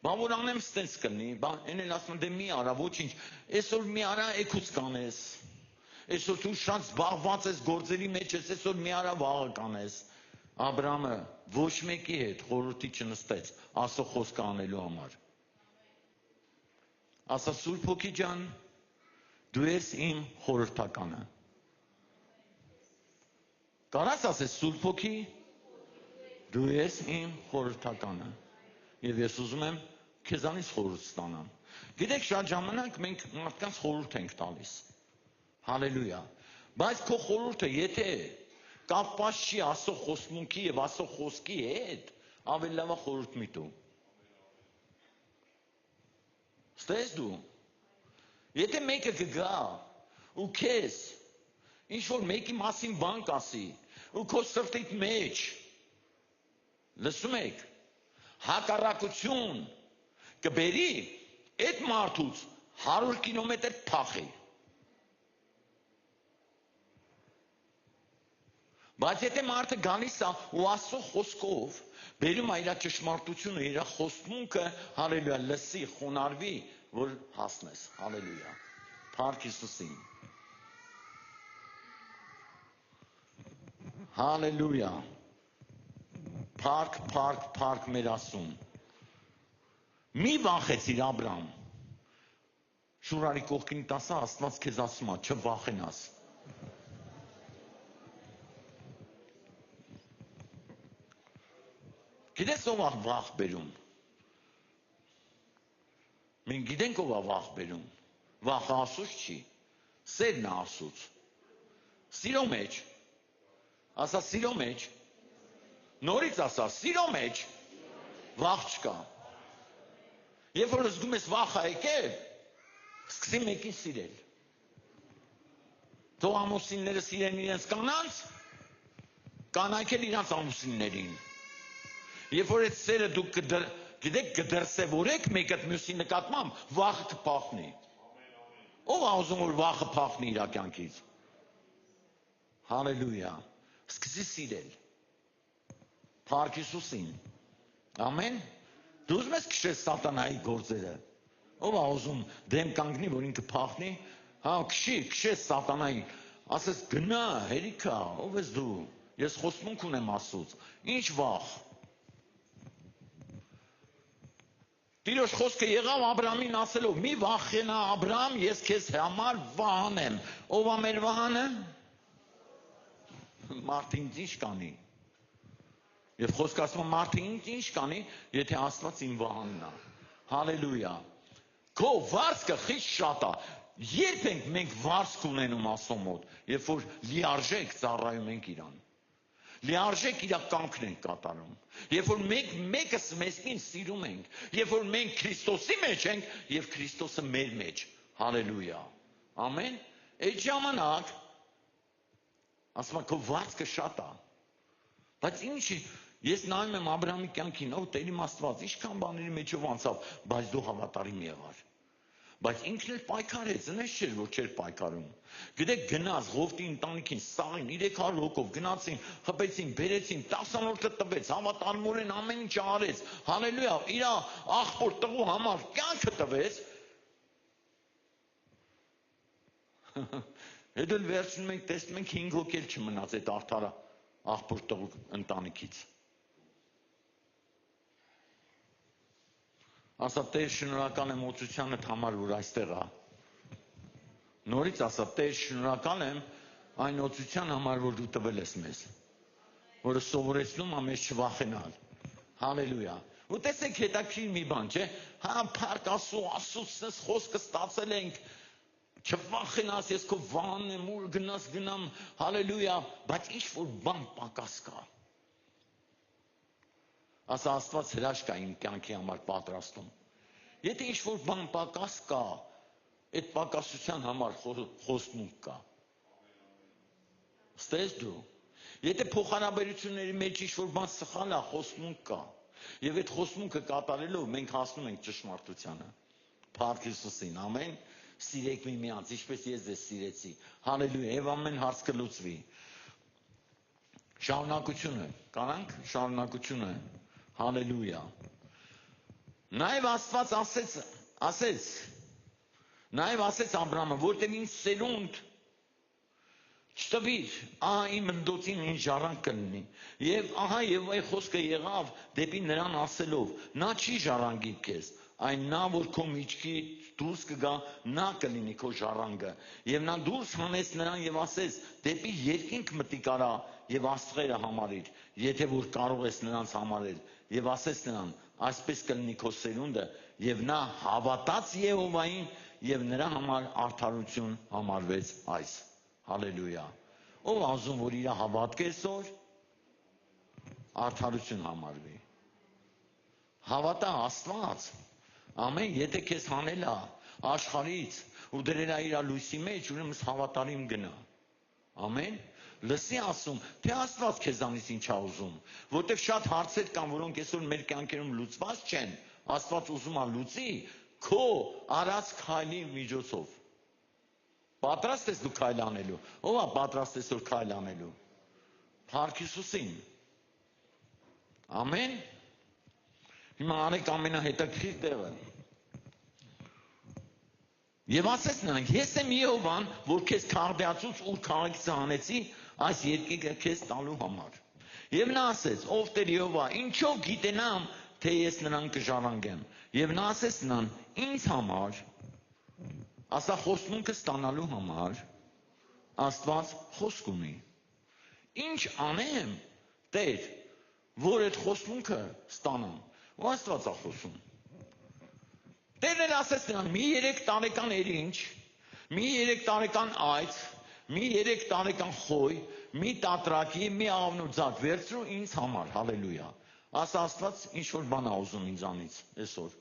Բա որ անեմ ստենց կլինի, բա են էլ ասում դե մի արա, ոչինչ, այսօր մի արա էքուց կանես, այսօր դու շատ զբաղված ես գործերի մեջ ես, այսօր մի արա վաղը կանես։ Աբրամը ոչ մեկի հետ խորհրդի չնստեց, Աստծո խոսքը անելու համար։ Ասա Սուրբ Հոգի ջան, դու ես իմ խորհրդականը։ Կարաս ասես Սուրբ Հոգի, դու ես իմ խորհրդականը։ Եվ ես ուզում եմ քեզանից խորհուրդ ստանամ։ Գիտեք, շատ ժամանակ մենք մարդկանց խորհուրդ ենք տալիս։ Հալելույա։ Բայց քո խորհուրդը, եթե կապված չի Աստծո խոստմունքի եւ Աստծո խոսքի հետ, ավելի լավ է խորհուրդ մի տու։ Ստես դու։ Եթե մեկը կգա ու քեզ ինչ որ մեկի մասին բան կասի, ու քո սրտիդ մեջ լսում եք հակառակություն կբերի, այդ մարդուց 100 կիլոմետր փախի։ Բայց եթե մարդը գալիս է ու Աստծո խոսքով բերում է իր ճշմարտությունը, իր խոստմունքը, հալելույա, լսի, խոնարհվի, որ հասնես, հալելույա։ Փառք Հիսուսին։ Հալելույա։ Փառք մեր Աստծուն։ Մի վախեցիր Աբրամ։ Շուրարի կողքին տասա, Աստված քեզ ասում է, չվախենաս։ Գիտես ով է վախ բերում։ Մենք գիտենք ով է վախ բերում։ Վախը Աստծուց չի, սերն է Աստծուց։ Սիրո մեջ։ Ասա սիրո մեջ։ Նորից ասա, սիրո մեջ վախ չկա։ Երբ որ զգում ես վախ է եկել, սկսի մեկին սիրել։ Թող ամուսինները սիրեն իրենց կանանց, կանայք էլ իրենց ամուսիններին։ Երբ որ այդ սերը դուք գիտեք կդրսևորեք մեկը մյուսի նկատմամբ, վախը կփախնի։ Ով է ուզում որ վախը փախնի իր կյանքից։ Հալելույա։ Սկսի սիրել։ Փառք Հիսուսին։ Ամեն։ Դու ուզում ես քշես սատանայի գործերը։ Ով է ուզում դեմ կանգնի, որ ինքը փախնի։ Հա, քշես սատանայի։ ասես գնա, հերիքա, ով ես դու, ես խոսմունք ունեմ Աստծուց, ինչ վախ։ Տիրոջ խոսքը եղավ Աբրամին ասելով, մի վախենա Աբրամ, ես քեզ համար վահան եմ, ով է մեր վահանը, մարդը ինձ ինչ կանի, եւ խոսքը ասում է մարդը ինչ կանի, եթե Աստված իմ վահանն է, հալելույա, քո վարձքը խիստ շատ է, երբ ենք մենք վարձք ունենում Աստծո մոտ, երբ որ լիարժեք ծառայում ենք իրան, լիարժեք իր կամքն ենք կատարում, երբ որ մենք մեկս մեսքին սիրում ենք, երբ որ մենք Քրիստոսի մեջ ենք եւ Քրիստոսը մեր մեջ, հալելույա, ամեն, այդ ժամանակ ասում եմ քո վարձքը շատ է, բայց ինչի, ես նայում եմ Աբրահամի կյանքին, ո Տեր իմ Աստված, ինչքան բաների մեջով անցավ, բայց դու հավատարիմ եղար, բայց ինքն էլ պայքարեց, այնպես չէր, որ չէր պայքարում, գիտեք գնաց Ղովտի ընտանիքին, սաղին 300 հոգով գնացին, խփեցին, բերեցին, 10-րդը տվեց, հավատարմորեն ամեն ինչ արեց, հալելույա, իր աղբոր տղու համար կյանքը տվեց, հետո վերջում ենք տեսնում ենք 5 հոգի էլ չմնաց այդ արդարը աղբոր տղու ընտանիքից։ Ասա Տեր շնորհակալ եմ օծությանդ համար, որ այստեղ է։ Նորից ասա Տեր շնորհակալ եմ այն օծության համար, որ դու տվել ես մեզ, որը սովորեցնում է մեզ չվախենալ։ Հալելույա։ Ու տեսեք հետաքրքիր մի բան, չէ՞։ Հա փառք Աստծուց խոսքը ստացել ենք, չվախենաս, ես քո վահանն եմ, ուր գնաս գնամ, հալելույա, բայց ինչ որ բան պակաս կա։ Ասա Աստված հրաշք է իմ կյանքի համար պատրաստում։ Եթե ինչ-որ բան պակաս կա, այդ պակասության համար խոստմունք կա։ Ստես դու։ Եթե փոխանաբերությունների մեջ ինչ-որ բան սխալ է, խոստմունք կա։ Եվ այդ խոստմունքը կատարելով մենք հասնում ենք ճշմարտությանը։ Փառք Հիսուսին, ամեն։ Սիրեք միմյանց, ինչպես ես ձեզ սիրեցի։ Հալելույա, եւ ամեն հարց կլուծվի։ Շարունակությունը, կարանք շարունակությունը։ Հալելույա։ Նաև Աստված ասեց Աբրամը, որտեղ ինձ սերունդ չտվիր, ահա իմ ընդոցին ինձ ժառանգ կլինի։ Եվ ահա եւ այ խոսքը եղավ դեպի նրան ասելով, նա չի ժառանգի քեզ, այն նա որ քո միջքի դուրս կգա, նա կլինի քո ժառանգը։ Եվ նա դուրս հանեց նրան եւ ասեց, դեպի երկինք մտիկ արա եւ աստղերը համարիր, եթե որ կարող ես նրանց համարել, եւ ասեց նրան, այսպես կլինի քո սերունդը, եւ նա հավատաց Եհովային եւ նրա համար արդարություն համարվեց այս։ Հալելույա։ Ով ասում որ իր հավատք այսօր արդարություն համարվի։ Հավատա Աստված։ Ամեն, եթե քեզ հանել է աշխարհից ու դրել է իր լույսի մեջ, ուրեմն հավատարիմ գնա։ Ամեն։ Լսի ասում, թե Աստված քեզանից ինչ է ուզում, որտեղ շատ հարցեր կան, որոնք այսօր մեր կյանքերում լուծված չեն, Աստված ուզում է լուծի քո արած քայլի միջոցով։ Պատրաստ ես դու քայլ անելու, ով է պատրաստ այսօր քայլ անելու։ Փառք Հիսուսին։ Ամեն։ Հիմա արեք ամենահետաքրքիր տեղը։ Եվ ասեց նրանք, ես եմ Եհովան, որ քեզ Քաղդեացուց ուր քաղաքից հանեցի, այս երկինքը քեզ տալու համար։ Եվ նա ասեց, ով Տեր Եհովա, ինչով գիտենամ, թե ես նրան կժառանգեմ։ Եվ նա ասեց նրան, ինձ համար, ասա խոստմունքը ստանալու համար, Աստված խոսք ունի։ Ինչ անեմ, Տեր, որ այդ խոստմունքը ստանամ։ Ու Աստված է խոսում։ Տերն էլ ասեց նրան, մի 3 տարեկան երինչ, մի 3 տարեկան այծ, մի 3 տարեկան խոյ, մի տատրակի, մի աղավնու ձակ վերցրու ինձ համար, հալելույա։ Ասա Աստված ինչ որ բան է ուզում ինձանից այսօր։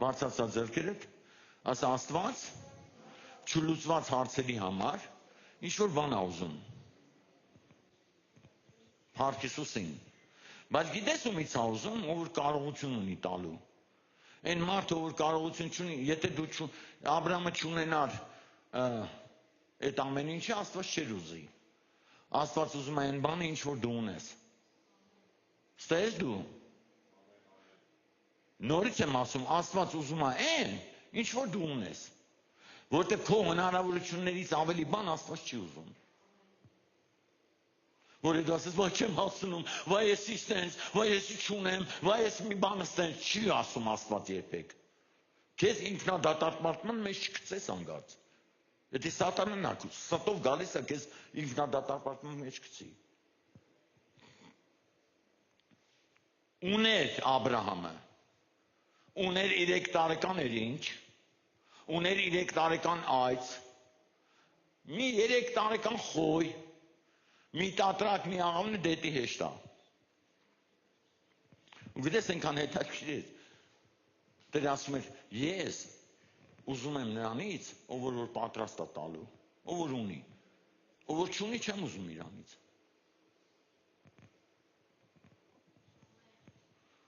Բարձրացա ձեռքերդ, ասա Աստված չլուծված հարցերի համար ինչ որ բան է ուզում։ Փառք Հիսուսին։ Բայց գիտես ումից է ուզում, ով որ կարողություն ունի տալու։ Այն մարդը, որ կարողություն չունի, եթե դու Աբրամը չունենար այդ ամեն ինչը, Աստված չէր ուզի։ Աստված ուզում է այն բանը, ինչ որ դու ունես։ Ստես դու։ Նորից եմ ասում, Աստված ուզում է այն, ինչ որ դու ունես։ Որտեղ քո հնարավորություններից ավելի բան Աստված չի ուզում։ Որ դու ասես, վայ չեմ հասնում, վայ եսի ստենց, վայ եսի չունեմ, վայ ես մի բանը ստենց, չի ասում Աստված երբեք։ Քեզ ինքնադատարկման մեջ չգցես անգած։ Եթե սատանան ստով գալիս է քեզ ինքնադատարկման մեջ գցի։ Ուներ Աբրահամը, ուներ 3 տարեկան էր ինչ, ուներ 3 տարեկան այծ, մի 3 տարեկան խոյ, մի տատրակ, մի աղավնի դետի հեշտա։ Ու գիտես ենքան հետաքրքիր էր, Տերը ասում էր, ես ուզում եմ նրանից, ով որ պատրաստ է տալու, ով որ ունի, ով որ չունի չեմ ուզում իրանից։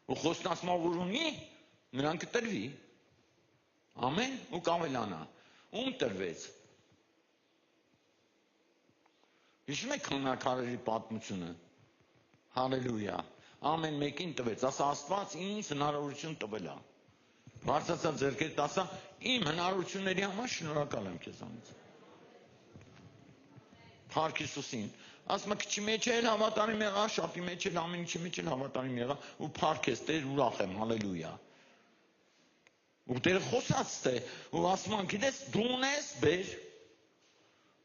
Ու խոսքն ասում ով որ ունի, նրան կտրվի, ամեն ու կավելանա, ում տրվեց։ Հիշում եք քննարկարերի պատմությունը, հալելույա, ամեն մեկին տվեց, ասա Աստված ինձ հնարավորություն տվել է, բարձրացա ձեռքերդ ասա, իմ հնարավորությունների համար շնորհակալ եմ քեզանից։ Փառք Հիսուսին, ասում քչի մեջ էլ հավատարիմ եղա, շապի մեջ էլ ամեն ինչի մեջ էլ հավատարիմ եղա, ու փառք ես Տեր, ուրախ եմ, հալելույա։ Ու Տերը խոսած է, ու ասում գիտես, դու ունես,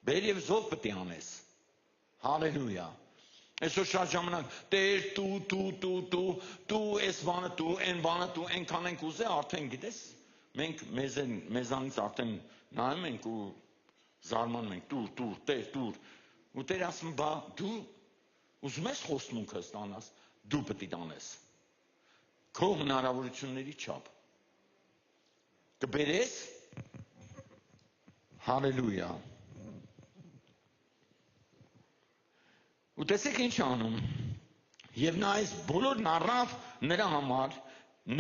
բեր եւ զով պետք է անես։ Հալելույա։ Այսօր շատ ժամանակ Տեր դու այս բանը դու այն բանը դու այնքան ենք ուզե արդեն գիտես մենք մեզանից արդեն նայում ենք ու զարմանում ենք դուր Տեր ու Տեր ասում բա դու ուզում ես խոստմունքը ստանաս դու պետք է տանես քո հնարավորությունների չափ կբերես հալելույա Ու տեսեք ինչ անում, և նա այս բոլորն առավ նրա համար,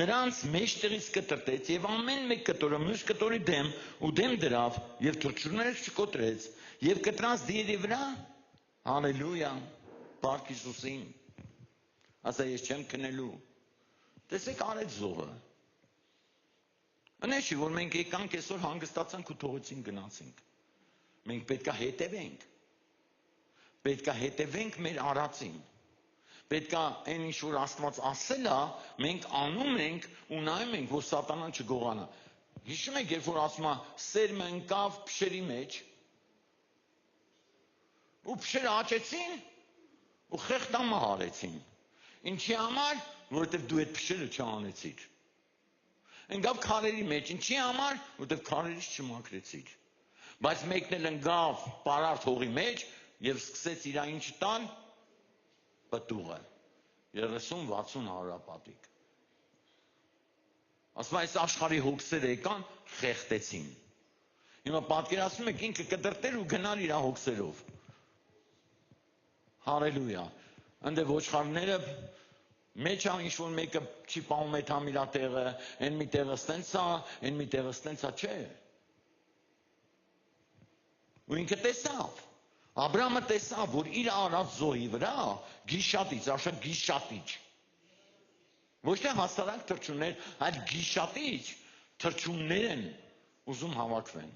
նրանց մեջտեղից կտրտեց և ամեն մեկ կտորը մյուս կտորի դեմ ու դեմ դրավ և թռչուններ չկոտրեց և կտրած դիերի վրա, հալելույա, փառք Հիսուսին, ասա ես չեմ քնելու, տեսեք արեց զոհը, ընեշի որ մենք եկանք այսօր հանգստացանք ու թողեցին գնացինք, մենք պետք է հետևենք, պետք է հետևենք մեր արածին, պետք է այն ինչ որ Աստված ասել է, մենք անում ենք ու նայում ենք, որ սատանան չգողանա։ Հիշում եք, երբ որ ասում է, սերմը ընկավ փշերի մեջ, ու փշերը աճեցին, ու խեղդամահ արեցին։ Ինչի համար, որովհետև դու այդ փշերը չանեցիր։ Ընկավ քարերի մեջ, ինչի համար, որովհետև քարերից չմաքրեցիր։ Բայց մեկն էլ ընկավ պարարտ հողի մեջ, և սկսեց իրա ինչ տան, պտուղը, 30-60 հարուրապատիկ։ Ասում այս աշխարհի հոգսերը եկան, խեղդեցին։ Հիմա պատկերացնում եք ինքը կտրտեր ու գնալ իրա հոգսերով։ Հալելույա։ Ընդ ոչխարները մեջ ինչ որ մեկը չի պահում այդ համիրա տեղը, այն մի տեղը ստենց է, այն մի տեղը ստենց է, չէ։ Ու ինքը տեսավ։ Աբրամը տեսավ, որ իր արած զոհի վրա գիշատիչ, ասա գիշատիչ։ Ոչ թե հաստատակ թռչուններ, այլ գիշատիչ թռչուններ են ուզում հավաքվեն։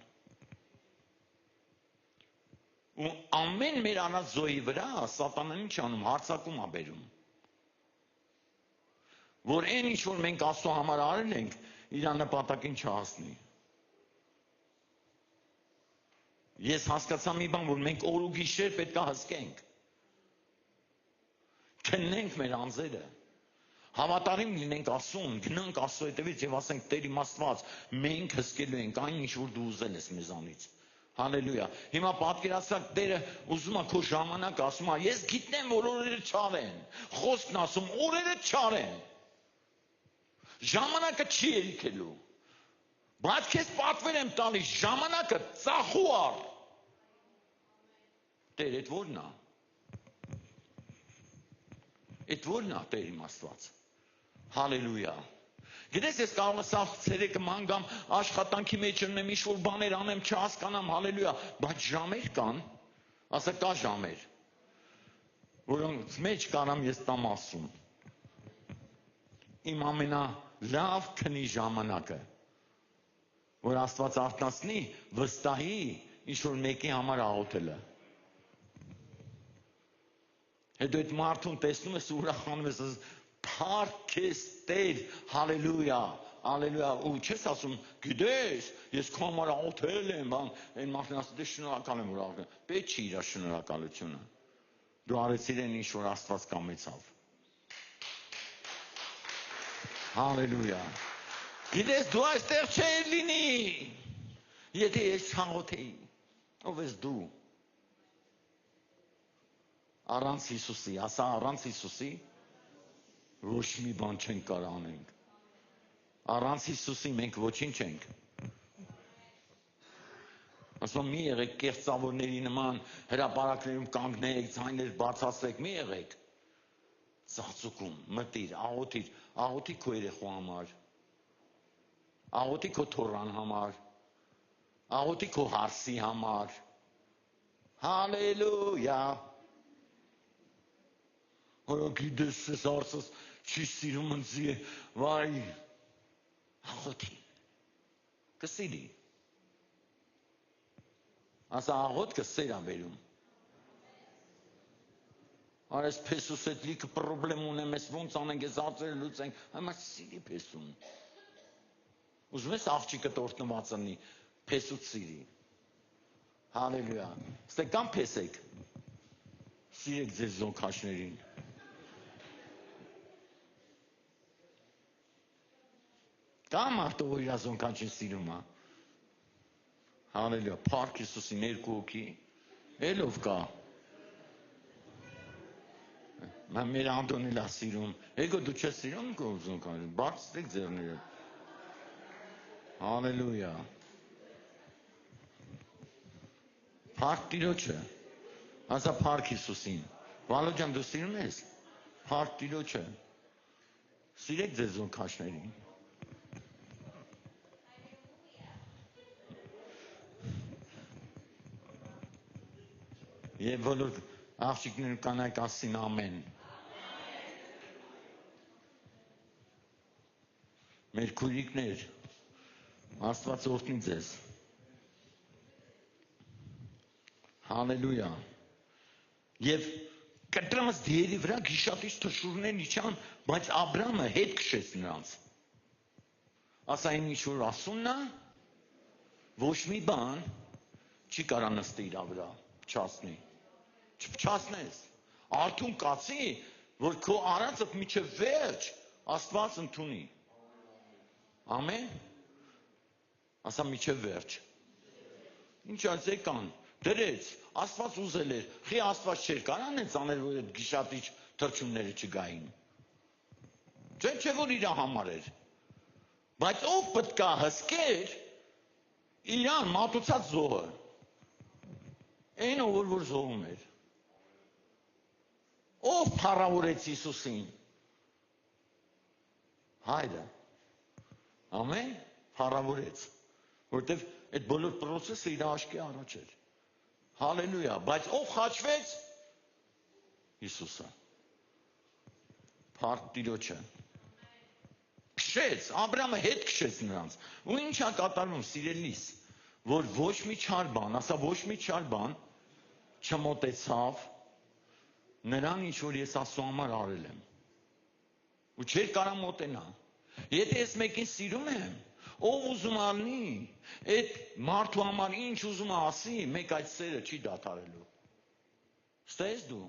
Ու ամեն մեր արած զոհի վրա սատանան ինչ անում, հարձակում է բերում։ Որ այն ինչ որ մենք Աստծո համար արել ենք, իր նպատակին չհասնի։ Ես հասկացա մի բան, որ մենք օր ու գիշեր պետք է հսկենք։ Քննենք մեր անձերը։ Հավատարիմ լինենք Աստծուն, գնանք Աստծո հետևից եւ ասենք Տեր իմ Աստված, մենք հսկելու ենք այն ինչ որ դու ուզել ես մեզանից։ Հալելույա։ Հիմա պատկերացրեք Տերը ուզում է քո ժամանակը, ասում է, ես գիտեմ, որ օրերը չար են։ Խոսքն ասում, օրերը չար են։ Ժամանակը չի երիքելու։ Բայց քեզ պատվեր եմ տալիս, ժամանակը ծախու առ։ Տեր, այդ ո՞րն է։ Այդ ո՞րն է Տեր իմ Աստված։ Հալելույա։ Գիտես ես կարող եմ սաղ ցերեկը ման գամ աշխատանքի մեջ ունեմ ինչ-որ բաներ անեմ, չհասկանամ, հալելույա, բայց ժամեր կան, ասա կա ժամեր, որոնց մեջ կարամ ես տամ Աստծուն։ Իմ ամենալավ քնի ժամանակը։ որ Աստված արթնացնի, վստահի, ինչ որ մեկի համար աղոթելը։ Հետո այդ մարդուն տեսնում ես ուրախանում ես, փառք քեզ Տեր, հալելույա, հալելույա, ու չես ասում, գիտես, ես քո համար աղոթել եմ, այն մարդն ասում, դե շնորհակալ եմ, որ աղոթել, պետք չի իր շնորհակալությունը։ Դու արեցիր այն ինչ որ Աստված կամեցավ։ Հալելույա։ Գիտես, դու այստեղ չէիր լինի, եթե ես չաղոթեի, ով ես դու։ Առանց Հիսուսի, ասա առանց Հիսուսի, ոչ մի բան չենք կարող անենք։ Առանց Հիսուսի մենք ոչինչ չենք։ Ասում մի եղեք կեղծավորների նման հրապարակներում կանգնեք, ձայներ բացացրեք, մի եղեք։ Ծաղծուկում, մտիր, աղոթիր, աղոթի քո երեխու համար, աղոթի քո թոռան համար, աղոթի քո հարսի համար։ Հալելույա։ Որը գիտես ես հարսս չի սիրում ընձի է, վայ, աղոթի, կսիրի։ Ասա աղոթքը սեր ա բերում։ Արես փեսուս հետ լիքը պրոբլեմ ունեմ, ես ոնց անենք, ես ածերը լուծենք, հիմա սիրի փեսուն։ Ուզում ես աղջիկը տորտնված անի, փեսուց սիրի։ Հալելույա։ Ստե կամ փեսեք, սիրեք ձեր զոնքաշներին։ Կամ մարդը որ իր զոնքաշին սիրում ա։ Հալելույա, փառք Հիսուսի ներքո հոգի, ելով կա։ Մեր Անդոնն էլ ա սիրում, եկո դու չես սիրում քո զոնքաշին, բարձրեք ձեռները։ Հալելույա։ Փառք Տիրոջը, ասա փառք Հիսուսին։ Վալո ջան, դու սիրում ես։ Փառք Տիրոջը։ Սիրեք ձեր զոնքաշներին։ Եվ բոլոր աղջիկներն ու կանայք ասին ամեն։ Մեր քույրիկներ, Աստված օրհնի ձեզ։ Հալելույա։ Եվ կտրամս դերի վրա գիշատից թշուրներ իջան, բայց Աբրամը հետ քշեց նրանց։ Ասա այն ինչ որ ասումն է, ոչ մի բան չի կարա նստի իր վրա, չասնի։ Չփչացնես, արթուն կացի, որ քո արածը մինչև վերջ Աստված ընդունի։ Ամեն։ Ասա մինչև վերջ։ Ինչ այս եկան, դրեց, Աստված ուզել էր, խի Աստված չէր կարան են անել, որ այդ գիշատիչ թրջունները չգային։ Չէ որ իր համար էր։ Բայց ով պետք է հսկեր իրան մատուցած զոհը։ Այն ով որ զոհում էր։ Ով փառավորեց Հիսուսին։ Հայրը։ Ամեն փառավորեց, որտեվ այդ բոլոր process-ը իր աչքի առաջ էր։ Հալելույա, բայց ով խաչվեց։ Հիսուսը։ Փառք Տիրոջը։ Քշեց, Աբրամը հետ քշեց նրանց։ Ու ինչ է կատարվում, սիրելիս, որ ոչ մի չար բան, ասա ոչ մի չար բան չմոտեցավ նրան ինչ որ ես Աստծո համար արել եմ։ Ու չէր կարա մոտենա։ Եթե ես մեկին սիրում եմ, ով ուզում ալնի, այդ մարդու համար ինչ ուզում ասի, մեկ այդ սերը չի դադարելու։ Ստես դու։